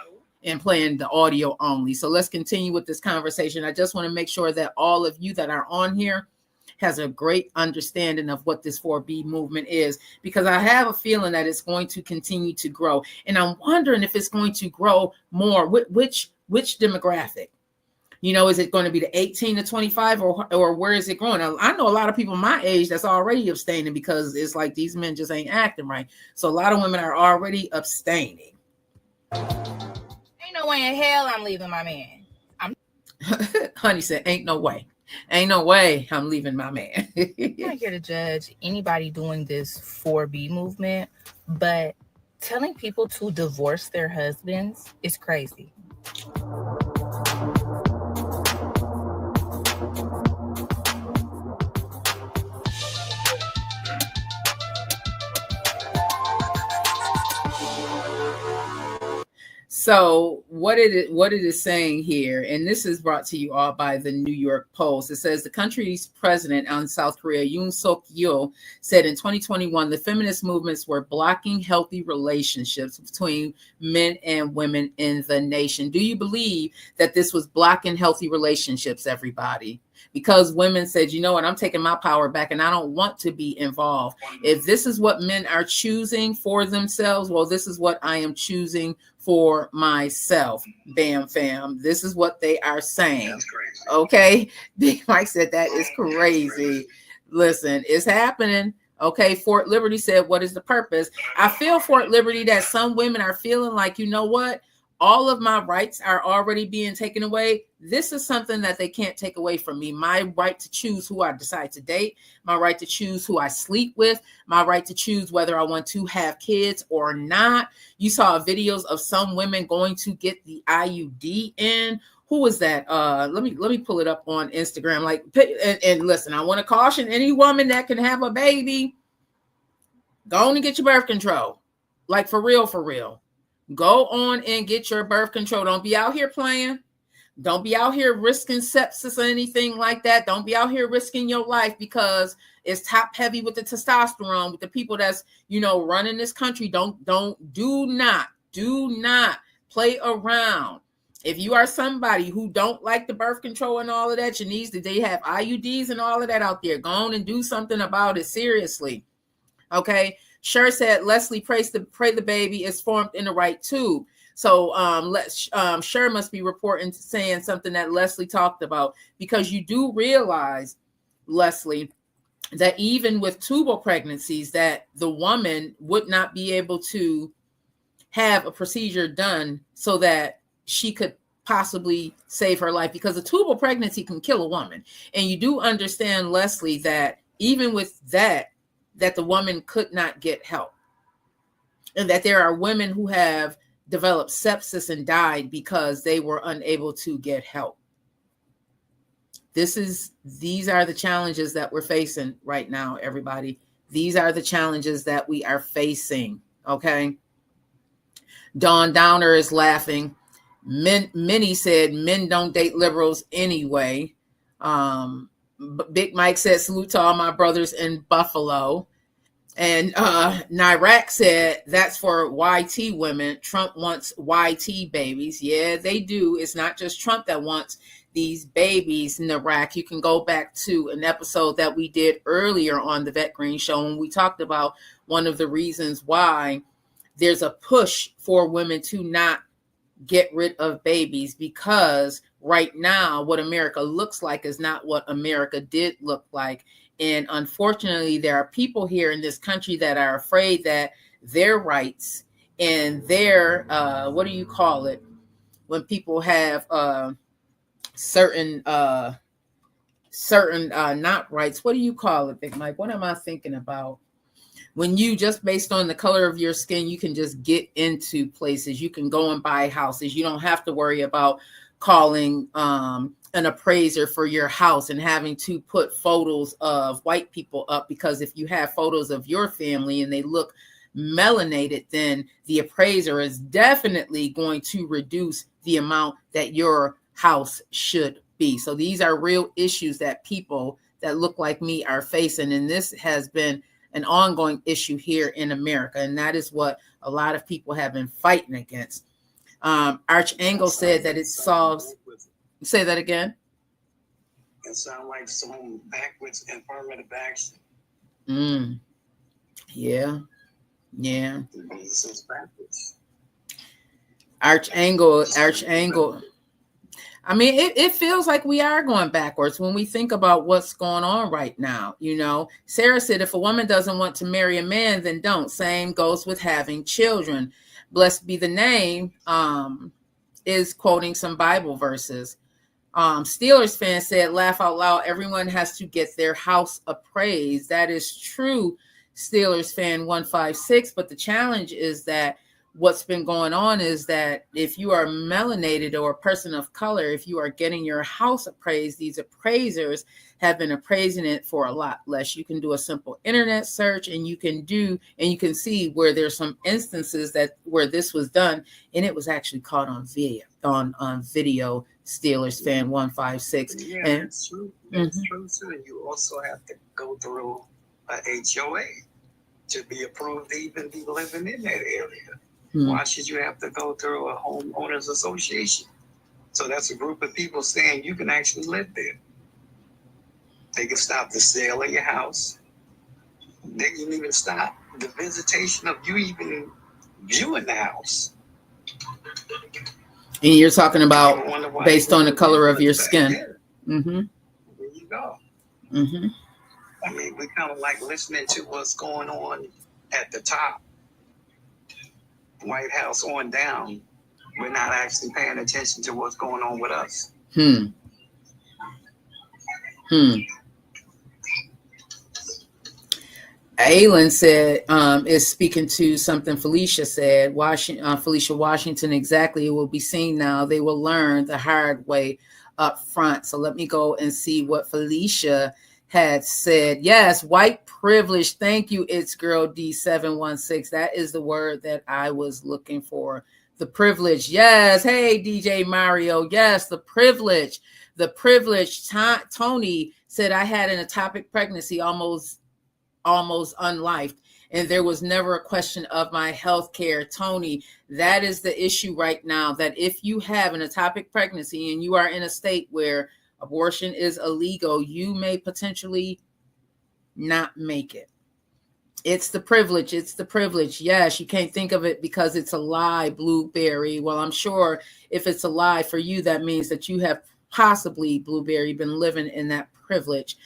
and playing the audio only. So let's continue with this conversation. I just want to make sure that all of you that are on here has a great understanding of what this 4B movement is, because I have a feeling that it's going to continue to grow. And I'm wondering if it's going to grow more. Which demographic? You know, is it going to be the 18 to 25 or where is it growing? I know a lot of people my age that's already abstaining because it's like these men just ain't acting right. So a lot of women are already abstaining. Ain't no way in hell I'm leaving my man. Honey said, ain't no way. Ain't no way I'm leaving my man. I'm not here to judge anybody doing this 4B movement, but telling people to divorce their husbands is crazy. So what it is saying here, and this is brought to you all by the New York Post. It says the country's president on South Korea, Yoon Suk Yeol, said in 2021 the feminist movements were blocking healthy relationships between men and women in the nation. Do you believe that this was blocking healthy relationships, everybody? Because women said, you know what, I'm taking my power back and I don't want to be involved. If this is what men are choosing for themselves, well, this is what I am choosing for myself. Bam, fam. This is what they are saying. Okay. Big Mike said that is crazy. Listen, it's happening. Okay. Fort Liberty said, what is the purpose? I feel, Fort Liberty, that some women are feeling like, you know what? All of my rights are already being taken away. This is something that they can't take away from me. My right to choose who I decide to date, my right to choose who I sleep with, my right to choose whether I want to have kids or not. You saw videos of some women going to get the IUD in. Who was that? Let me pull it up on Instagram. Like, and listen, I want to caution any woman that can have a baby, go on and get your birth control. Like, for real, for real. Go on and get your birth control. Don't be out here playing. Don't be out here risking sepsis or anything like that. Don't be out here risking your life because it's top heavy with the testosterone, with the people that's, you know, running this country. Do not play around. If you are somebody who don't like the birth control and all of that, your needs, they have IUDs and all of that out there. Go on and do something about it seriously. Okay. Sher said, Leslie, pray the baby is formed in the right tube. So Sher must be reporting, saying something that Leslie talked about, because you do realize, Leslie, that even with tubal pregnancies, that the woman would not be able to have a procedure done so that she could possibly save her life, because a tubal pregnancy can kill a woman. And you do understand, Leslie, that even with that the woman could not get help, and that there are women who have developed sepsis and died because they were unable to get help. These are the challenges that we're facing right now, everybody. These are the challenges that we are facing. Okay. Dawn Downer is laughing. Many said men don't date liberals anyway. Big Mike said, salute to all my brothers in Buffalo. And Nirac said, that's for YT women. Trump wants YT babies. Yeah, they do. It's not just Trump that wants these babies, Nirac. You can go back to an episode that we did earlier on the VETTE Green Show, and we talked about one of the reasons why there's a push for women to not get rid of babies, because right now what America looks like is not what America did look like. And unfortunately, there are people here in this country that are afraid that their rights and their what do you call it, when people have certain not rights, what do you call it, Big Mike? What am I thinking about? When you just based on the color of your skin, you can just get into places. You can go and buy houses. You don't have to worry about calling an appraiser for your house and having to put photos of white people up, because if you have photos of your family and they look melanated, then the appraiser is definitely going to reduce the amount that your house should be. So these are real issues that people that look like me are facing, and this has been an ongoing issue here in America, and that is what a lot of people have been fighting against. Archangel said that it solves. Say that again. It sounds like some backwards affirmative action. Yeah. This is backwards. Archangel. I mean, it feels like we are going backwards when we think about what's going on right now. You know, Sarah said, if a woman doesn't want to marry a man, then don't. Same goes with having children. Blessed be the name is quoting some Bible verses. Steelers fan said, laugh out loud, everyone has to get their house appraised. That is true, Steelers fan 156. But the challenge is that what's been going on is that if you are melanated or a person of color, if you are getting your house appraised, these appraisers have been appraising it for a lot less. You can do a simple internet search and you can see where there's some instances where this was done and it was actually caught on video, on video. Steelers fan 156. Yeah, and that's true. That's true too. And you also have to go through a HOA to be approved to even be living in that area. Why should you have to go through a homeowners association? So that's a group of people saying you can actually live there. They can stop the sale of your house. They can even stop the visitation of you even viewing the house. And you're talking about based on the color of your skin. There you go. I mean, we kind of like listening to what's going on at the top, White House on down. We're not actually paying attention to what's going on with us. Aylin said, is speaking to something Felicia said. Felicia Washington, exactly. It will be seen now. They will learn the hard way up front. So let me go and see what Felicia had said. Yes, white privilege. Thank you, It's Girl D716. That is the word that I was looking for. The privilege. Yes. Hey, DJ Mario. Yes, the privilege. The privilege. Tony said, I had an ectopic pregnancy, almost unlifed, and there was never a question of my health care. Tony, that is the issue right now, that if you have an ectopic pregnancy and you are in a state where abortion is illegal, you may potentially not make it. It's the privilege. It's the privilege. Yes, you can't think of it because it's a lie, Blueberry. Well, I'm sure if it's a lie for you, that means that you have possibly, Blueberry, been living in that privilege.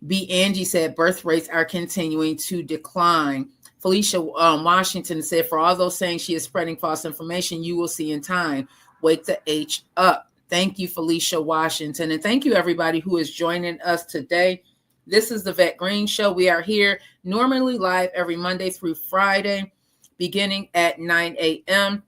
B. Angie said birth rates are continuing to decline. Felicia Washington said, for all those saying she is spreading false information, you will see in time. Wake the H up. Thank you, Felicia Washington. And thank you, everybody who is joining us today. This is the Vette Green Show. We are here normally live every Monday through Friday, beginning at 9 a.m.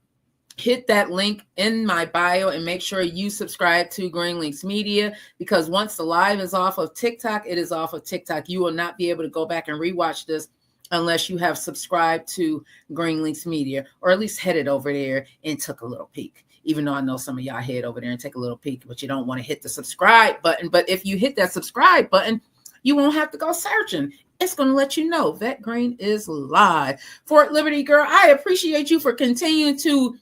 Hit that link in my bio and make sure you subscribe to Green Links Media, because once the live is off of TikTok, it is off of TikTok. You will not be able to go back and rewatch this unless you have subscribed to Green Links Media, or at least headed over there and took a little peek. Even though I know some of y'all head over there and take a little peek, but you don't want to hit the subscribe button. But if you hit that subscribe button, you won't have to go searching. It's going to let you know Vette Green is live. Fort Liberty girl, I appreciate you for continuing to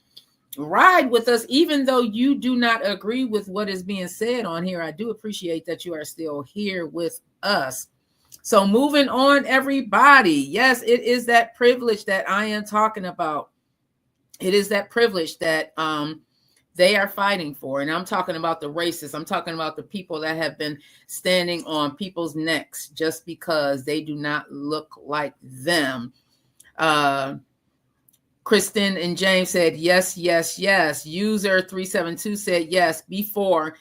ride with us, even though you do not agree with what is being said on here. I do appreciate that you are still here with us. So moving on, everybody. Yes, it is that privilege that I am talking about. It is that privilege that they are fighting for. And I'm talking about the racists. I'm talking about the people that have been standing on people's necks just because they do not look like them. Kristen and James said, yes, yes, yes. User 372 said, yes, before.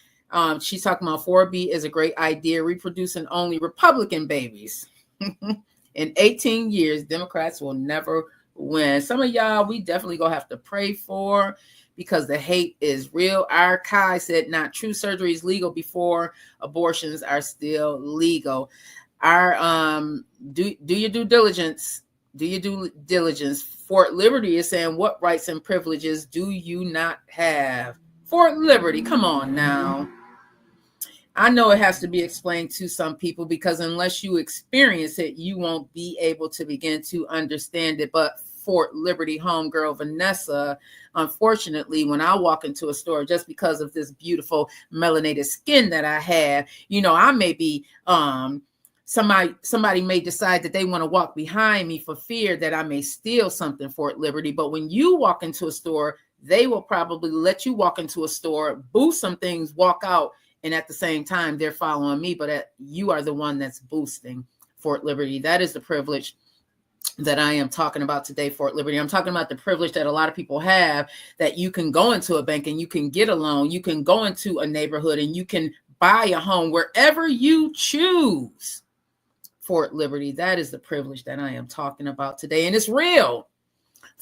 She's talking about 4B is a great idea, reproducing only Republican babies. In 18 years, Democrats will never win. Some of y'all, we definitely gonna have to pray for, because the hate is real. Our Kai said, not true. Surgery is legal before abortions are still legal. Our do your due diligence. Do your due diligence. Fort Liberty is saying, what rights and privileges do you not have? Fort Liberty, come on now. I know it has to be explained to some people, because unless you experience it, you won't be able to begin to understand it. But Fort Liberty homegirl Vanessa, unfortunately, when I walk into a store, just because of this beautiful melanated skin that I have, you know, I may be somebody may decide that they want to walk behind me for fear that I may steal something, Fort Liberty. But when you walk into a store, they will probably let you walk into a store, boost some things, walk out, and at the same time they're following me, but you are the one that's boosting, Fort Liberty. That is the privilege that I am talking about today, Fort Liberty. I'm talking about the privilege that a lot of people have, that you can go into a bank and you can get a loan. You can go into a neighborhood and you can buy a home wherever you choose. Fort Liberty, that is the privilege that I am talking about today. And it's real.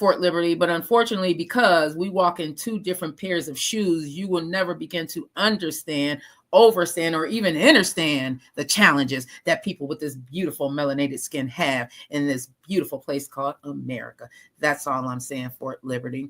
Fort Liberty, but unfortunately, because we walk in two different pairs of shoes, you will never begin to understand, overstand, or even understand the challenges that people with this beautiful melanated skin have in this beautiful place called America. That's all I'm saying, Fort Liberty.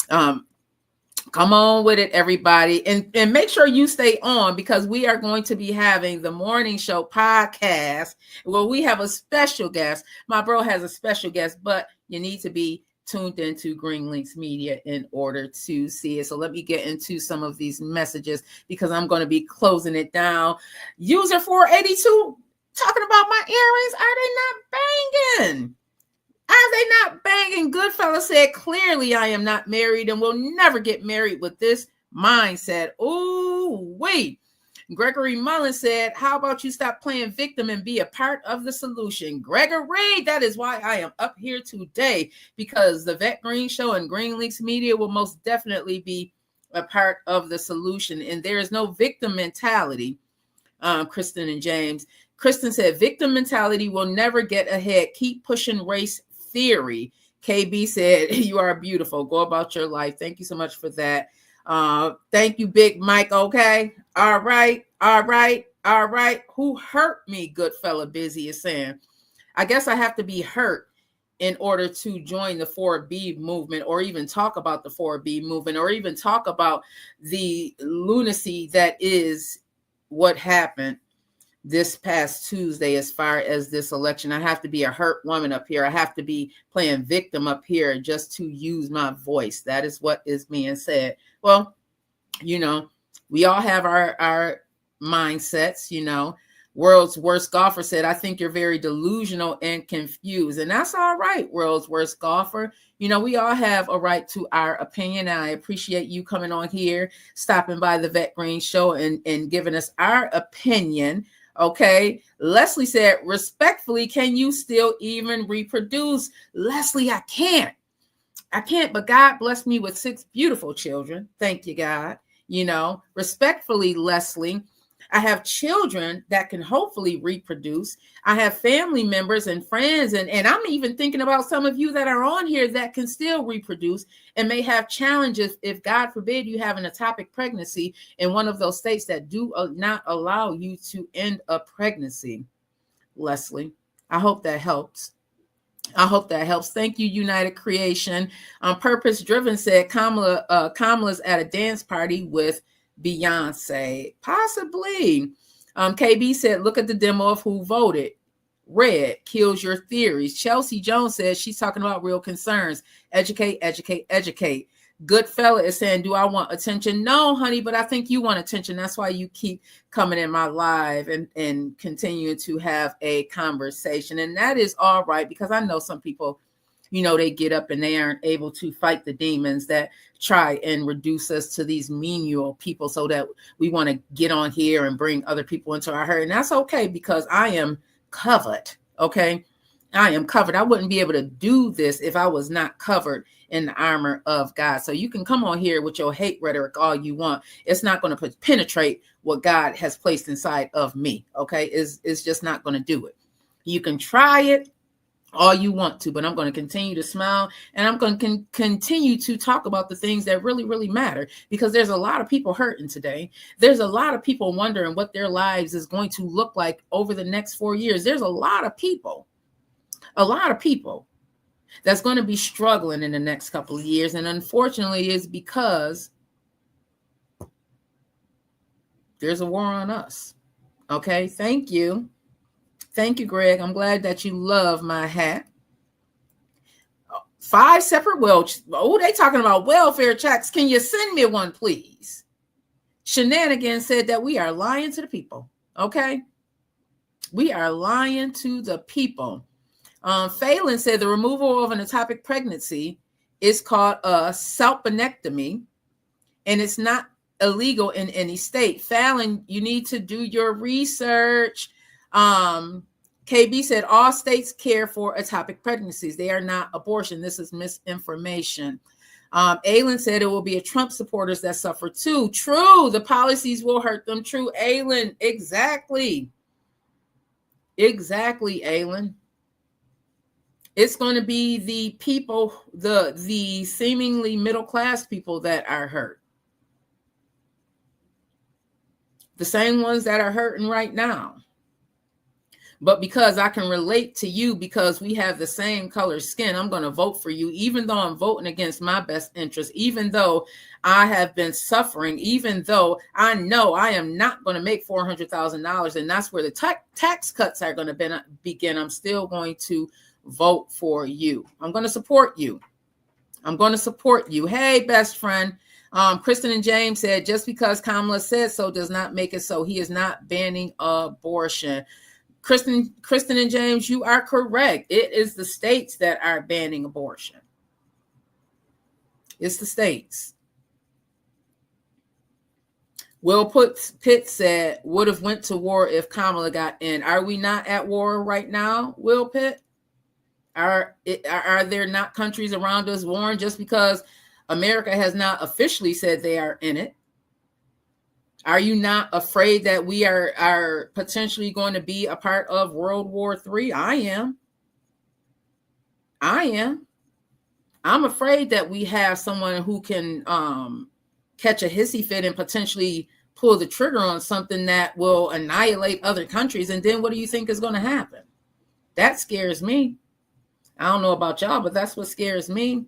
Come on with it, everybody. And make sure you stay on, because we are going to be having the morning show podcast where we have a special guest. My bro has a special guest, but you need to be tuned into Green Links Media in order to see it. So let me get into some of these messages, because I'm going to be closing it down. User 482 talking about my earrings. Are they not banging? Are they not banging? Goodfella said, clearly I am not married and will never get married with this mindset. Ooh, wait. Gregory Mullen said, how about you stop playing victim and be a part of the solution? Gregory, that is why I am up here today, because the Vette Green Show and Green Links Media will most definitely be a part of the solution. And there is no victim mentality. Kristen and James. Kristen said, victim mentality will never get ahead. Keep pushing race theory. KB said, you are beautiful. Go about your life. Thank you so much for that. Thank you, Big Mike. Okay. All right. Who hurt me? Good fella Busy is saying, I guess I have to be hurt in order to join the 4B movement, or even talk about the 4B movement, or even talk about the lunacy that is what happened this past Tuesday as far as this election. I have to be a hurt woman up here. I have to be playing victim up here just to use my voice. That is what is being said. Well, you know, we all have our mindsets, you know. World's Worst Golfer said, I think you're very delusional and confused. And that's all right, World's Worst Golfer. You know, we all have a right to our opinion. I appreciate you coming on here, stopping by the Vette Green Show and giving us our opinion. Okay. Leslie said, respectfully, can you still even reproduce? Leslie, I can't, but God blessed me with 6 beautiful children. Thank you, God. You know, respectfully, Leslie, I have children that can hopefully reproduce. I have family members and friends, and I'm even thinking about some of you that are on here that can still reproduce and may have challenges if, God forbid, you have an ectopic pregnancy in one of those states that do not allow you to end a pregnancy. Leslie, I hope that helps. Thank you, United Creation. Purpose Driven said Kamala's at a dance party with Beyonce. Possibly. KB said, look at the demo of who voted. Red kills your theories. Chelsea Jones says she's talking about real concerns. Educate. Good fella is saying, do I want attention? No, honey, but I think you want attention. That's why you keep coming in my live and continue to have a conversation. And that is all right, because I know some people, you know, they get up and they aren't able to fight the demons that try and reduce us to these menial people, so that we want to get on here and bring other people into our herd. And that's okay, because I am covered. Okay. I am covered. I wouldn't be able to do this if I was not covered in the armor of God. So you can come on here with your hate rhetoric all you want. It's not going to penetrate what God has placed inside of me. Okay. It's just not going to do it. You can try it all you want to, but I'm going to continue to smile, and I'm going to continue to talk about the things that really, really matter, because there's a lot of people hurting today. There's a lot of people wondering what their lives is going to look like over the next 4 years. There's a lot of people that's going to be struggling in the next couple of years. And unfortunately, it's because there's a war on us. Okay. Thank you. Thank you, Greg. I'm glad that you love my hat. 5 separate they talking about welfare checks. Can you send me one, please? Shenanigans said that we are lying to the people. Okay. We are lying to the people. Phelan said the removal of an ectopic pregnancy is called a salpinectomy, and it's not illegal in any state. Fallon, you need to do your research. KB said all states care for ectopic pregnancies. They are not abortion. This is misinformation. Aylin said it will be a Trump supporters that suffer too. True. The policies will hurt them. True, Aylin. Exactly, Aylin. It's going to be the people, the seemingly middle class people that are hurt. The same ones that are hurting right now. But because I can relate to you, because we have the same color skin, I'm going to vote for you, even though I'm voting against my best interest, even though I have been suffering, even though I know I am not going to make $400,000, and that's where the tax cuts are going to begin. I'm still going to vote for you. I'm going to support you. I'm going to support you. Hey, best friend. Kristen and James said, just because Kamala said so does not make it so. He is not banning abortion. Kristen and James, you are correct. It is the states that are banning abortion. It's the states. Will Pitt said, would have went to war if Kamala got in. Are we not at war right now, Will Pitt? Are there not countries around us warring just because America has not officially said they are in it? Are you not afraid that we are potentially going to be a part of World War III? I am. I'm afraid that we have someone who can catch a hissy fit and potentially pull the trigger on something that will annihilate other countries. And then what do you think is going to happen? That scares me. I don't know about y'all, but that's what scares me.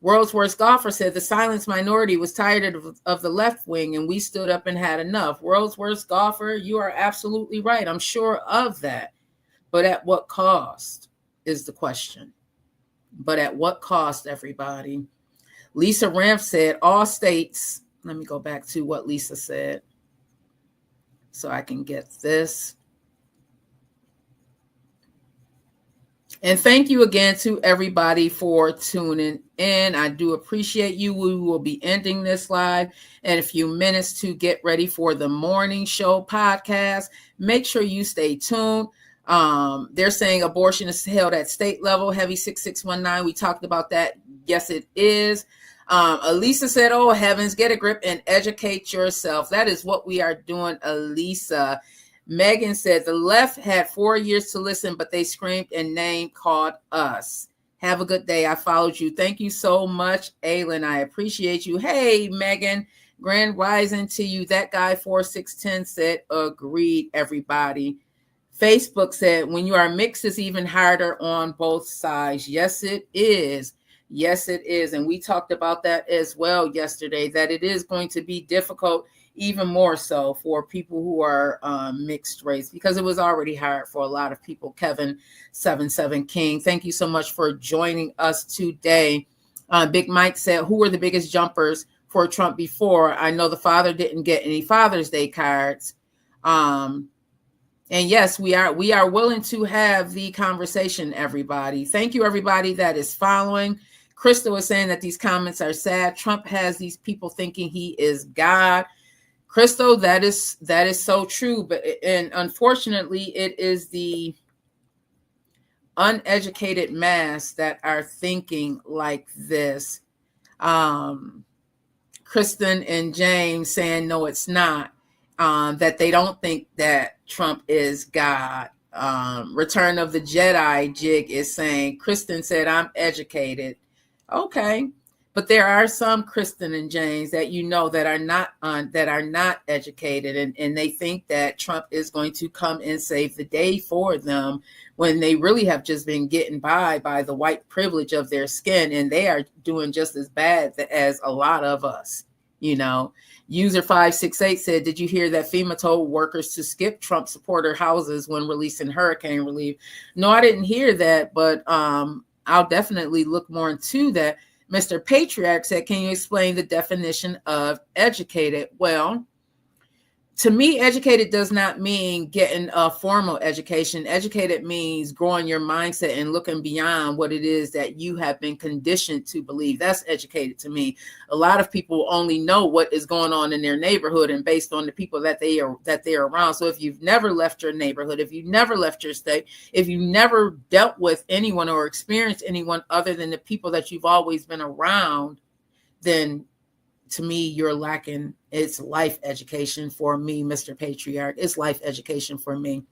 World's Worst Golfer said the silenced minority was tired of the left wing and we stood up and had enough. World's Worst Golfer, you are absolutely right. I'm sure of that. But at what cost is the question. But at what cost, everybody? Lisa Ramp said all states. Let me go back to what Lisa said so I can get this. And thank you again to everybody for tuning in. I do appreciate you. We will be ending this live in a few minutes to get ready for the morning show podcast. Make sure you stay tuned. They're saying abortion is held at state level. Heavy 6619. We talked about that. Yes, it is. Elisa said, oh, heavens, get a grip and educate yourself. That is what we are doing, Elisa. Megan said the left had 4 years to listen, but they screamed and name called us. Have a good day. I followed you. Thank you so much, Aylin. I appreciate you. Hey, Megan, grand rising to you. That guy 4610 said agreed, everybody. Facebook said when you are mixed, it's even harder on both sides. Yes, it is. Yes, it is. And we talked about that as well yesterday, that it is going to be difficult, even more so for people who are mixed race, because it was already hard for a lot of people. Kevin 77 King, thank you so much for joining us today. Big Mike said, who were the biggest jumpers for Trump before? I know the father didn't get any Father's Day cards. And yes, we are willing to have the conversation, everybody. Thank you, everybody that is following. Crystal is saying that these comments are sad. Trump has these people thinking he is God. Crystal, that is so true. But and unfortunately, it is the uneducated mass that are thinking like this. Kristen and James saying no, it's not. That they don't think that Trump is God. Return of the Jedi Jig is saying, Kristen said, I'm educated. Okay. But there are some Kristen and James that you know that are not educated, and they think that Trump is going to come and save the day for them when they really have just been getting by the white privilege of their skin, and they are doing just as bad as a lot of us. You know, user 568 said, did you hear that FEMA told workers to skip Trump supporter houses when releasing hurricane relief? No, I didn't hear that, but I'll definitely look more into that. Mr. Patriarch said, can you explain the definition of educated? Well, to me, educated does not mean getting a formal education. Educated means growing your mindset and looking beyond what it is that you have been conditioned to believe. That's educated to me. A lot of people only know what is going on in their neighborhood and based on the people that they are around. So if you've never left your neighborhood, if you've never left your state, if you never dealt with anyone or experienced anyone other than the people that you've always been around, then to me, you're lacking. It's life education for me, Mr. Patriarch. It's life education for me.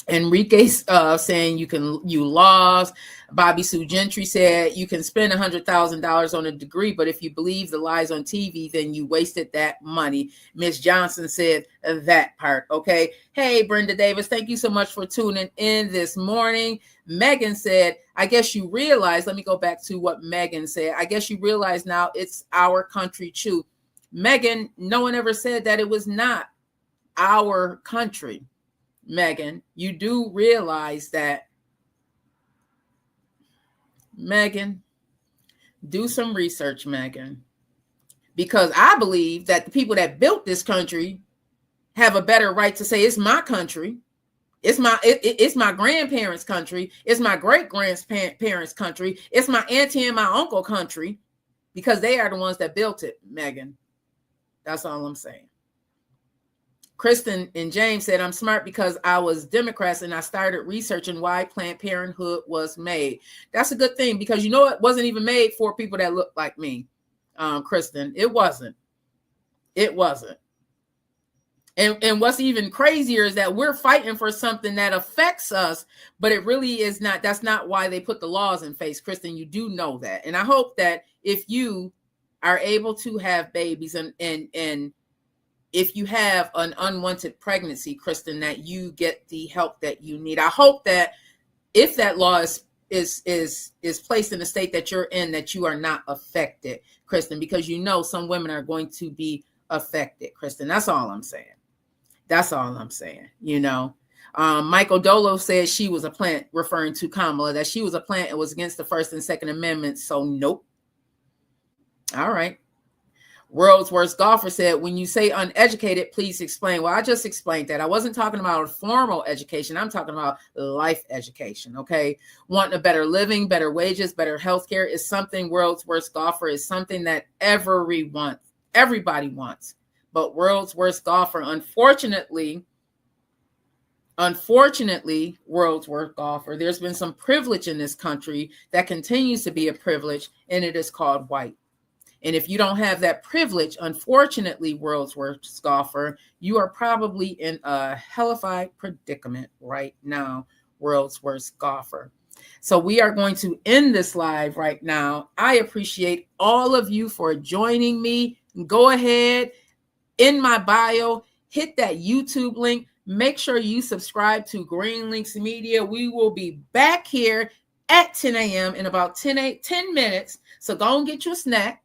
Enrique's saying you lost. Bobby Sue Gentry said you can spend $100,000 on a degree, but if you believe the lies on TV, then you wasted that money. Miss Johnson said that part. Okay. Hey, Brenda Davis, thank you so much for tuning in this morning. Megan said, I guess you realize, let me go back to what Megan said. I guess you realize now it's our country too. Megan, no one ever said that it was not our country. Megan, you do realize that. Megan, do some research, Megan, because I believe that the people that built this country have a better right to say it's my country. It's my grandparents' country. It's my great-grandparents' country. It's my auntie and my uncle country, because they are the ones that built it, Megan. That's all I'm saying. Kristen and James said, I'm smart because I was Democrats and I started researching why Planned Parenthood was made. That's a good thing, because you know it wasn't even made for people that look like me, Kristen. It wasn't. It wasn't. And what's even crazier is that we're fighting for something that affects us, but it really is not. That's not why they put the laws in place, Kristen. You do know that. And I hope that if you are able to have babies and if you have an unwanted pregnancy, Kristen, that you get the help that you need. I hope that if that law is placed in the state that you're in, that you are not affected, Kristen, because you know some women are going to be affected, Kristen. That's all I'm saying. That's all I'm saying. You know, Michael Dolo said she was a plant, referring to Kamala, that she was a plant and was against the First and Second Amendments. So nope. All right. World's Worst Golfer said, when you say uneducated, please explain. Well, I just explained that. I wasn't talking about a formal education. I'm talking about life education, okay? Wanting a better living, better wages, better healthcare is something, World's Worst Golfer, is something that everybody wants. But World's Worst Golfer, unfortunately, World's Worst Golfer, there's been some privilege in this country that continues to be a privilege, and it is called white. And if you don't have that privilege, unfortunately, World's Worst Golfer, you are probably in a hellified predicament right now, World's Worst Golfer. So we are going to end this live right now. I appreciate all of you for joining me. Go ahead, in my bio, hit that YouTube link. Make sure you subscribe to Green Links Media. We will be back here at 10 a.m. in about 10 minutes. So go and get you a snack.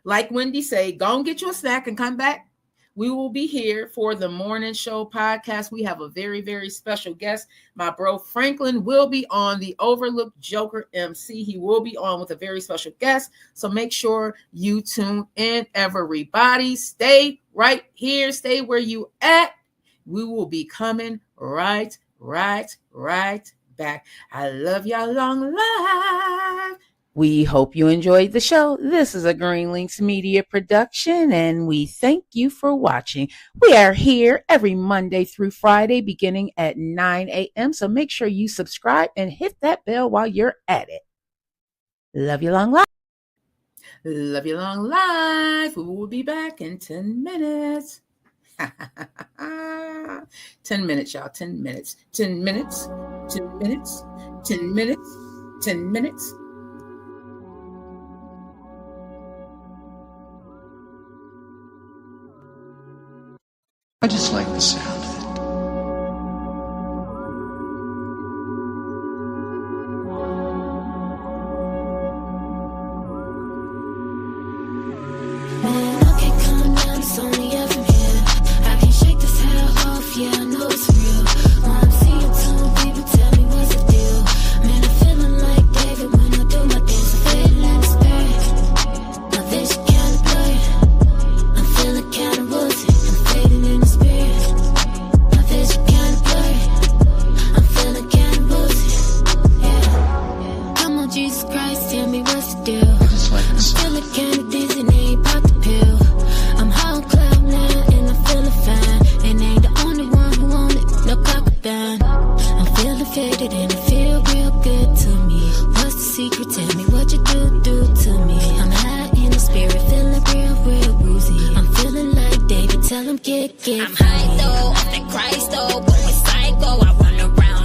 Like Wendy say, go and get you a snack and come back. We will be here for the morning show podcast. We have a very, very special guest. My bro Franklin will be on, the Overlooked Joker MC. He will be on with a very special guest. So make sure you tune in, everybody. Stay right here. Stay where you at. We will be coming right back. I love y'all long live. We hope you enjoyed the show. This is a Green Links Media production, and we thank you for watching. We are here every Monday through Friday, beginning at 9 a.m. So make sure you subscribe and hit that bell while you're at it. Love you long life. Love you long life. We will be back in 10 minutes. 10 minutes, y'all. 10 minutes. 10 minutes. 10 minutes. 10 minutes. 10 minutes. I just like the sound of it. Man, I can't calm down, it's only up from here. I can't shake this hell off, yeah, I know it's real. When I'm seeing two people tell me what's the deal. Man, I'm feeling like David when I do my dance. I'm fading in the spirit. My vision kinda blurred. I'm feeling kinda woozy. I'm fading in the spirit. My vision kinda blurred. I'm feeling kinda woozy. Yeah. Come on, Jesus Christ, tell me what's the deal. I'm feeling kinda dizzy, and ain't pop the pill. I'm high on cloud nine, and I'm feeling fine. And ain't the only one who want it, no cockabine. I'm feeling faded, and it feel real good to me. What's the secret? Tell me what you do to me. I'm high in the spirit, feeling real woozy. I'm feeling like David, tell him get I'm high though, off that Christ though, going psycho. I run around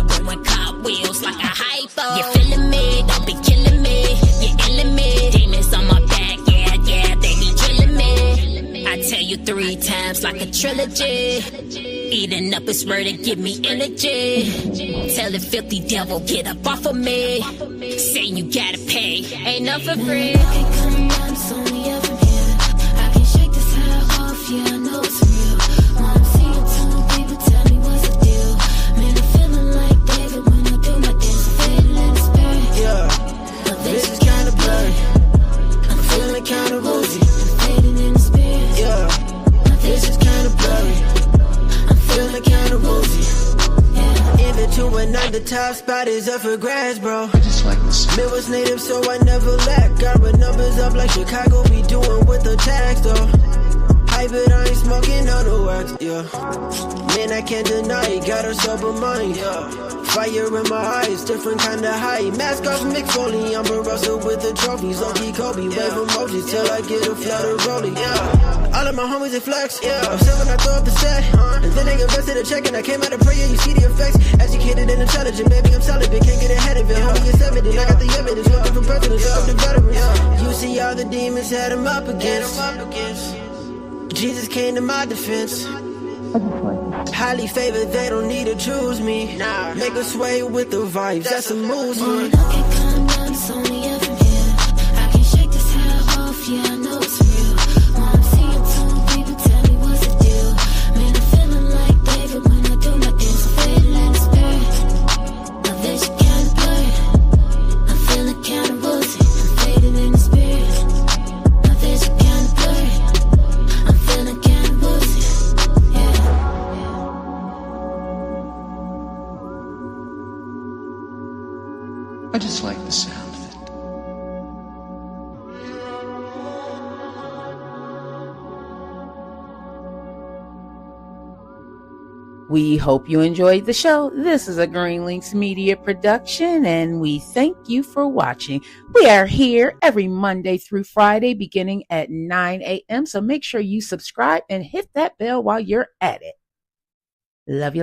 3 times like a trilogy. Eating up his word and give me energy. Tell the filthy devil, get up off of me. Saying you gotta pay, ain't nothing free. Can't come down, it's only up from here. I can't shake this high off, yeah, I know it's real. When I'm seeing two people tell me what's the deal. Man, I'm feeling like David when I do my dance. Fading in the spirit. Yeah, My this vision's is kinda blurry. I'm feeling kinda woozy. fading in the spirit. Yeah, this is kinda blurry. I'm feeling kinda woozy. Even to a 9 to top spot is up for grabs, bro. I just like the sound. Midwest native, so I never lack. Got my numbers up like Chicago be doing with the tax, though. Hype it, I ain't smoking on the wax, yeah. Man, I can't deny it, got a sober mind, yeah. Fire in my eyes, different kind of high. Mask off, Mick Foley, I'm a Russell with the trophies. Low-key Kobe, wave emojis till I get a flutter rolling, yeah. All of my homies, they flex, yeah. I'm still when I throw up the set, and then they invested a check, and I came out of prayer, you see the effects. Educated and intelligent, baby, I'm celibate, can't get ahead of it. Homie, it's evident, I got the evidence, looking for presidents, up the veterans. You see all the demons had him up against. Jesus came to my defense. Highly favored, they don't need to choose me. Make a sway with the vibes, that's a movement. Can't come down, it's only up from here. I can't shake this high off, yeah, I know it's real. When I'm seeing two people tell me what's the deal. Man, I'm feeling like David when I do my dance. Fading in the spirit. My vision kinda blurry. I'm feeling kinda woozy. I'm fading in the spirit. My vision kinda blurry. I'm feeling kinda woozy. I just like the sound of it. We hope you enjoyed the show. This is a Green Links Media production, and we thank you for watching. We are here every Monday through Friday, beginning at 9 a.m. So make sure you subscribe and hit that bell while you're at it. Love you.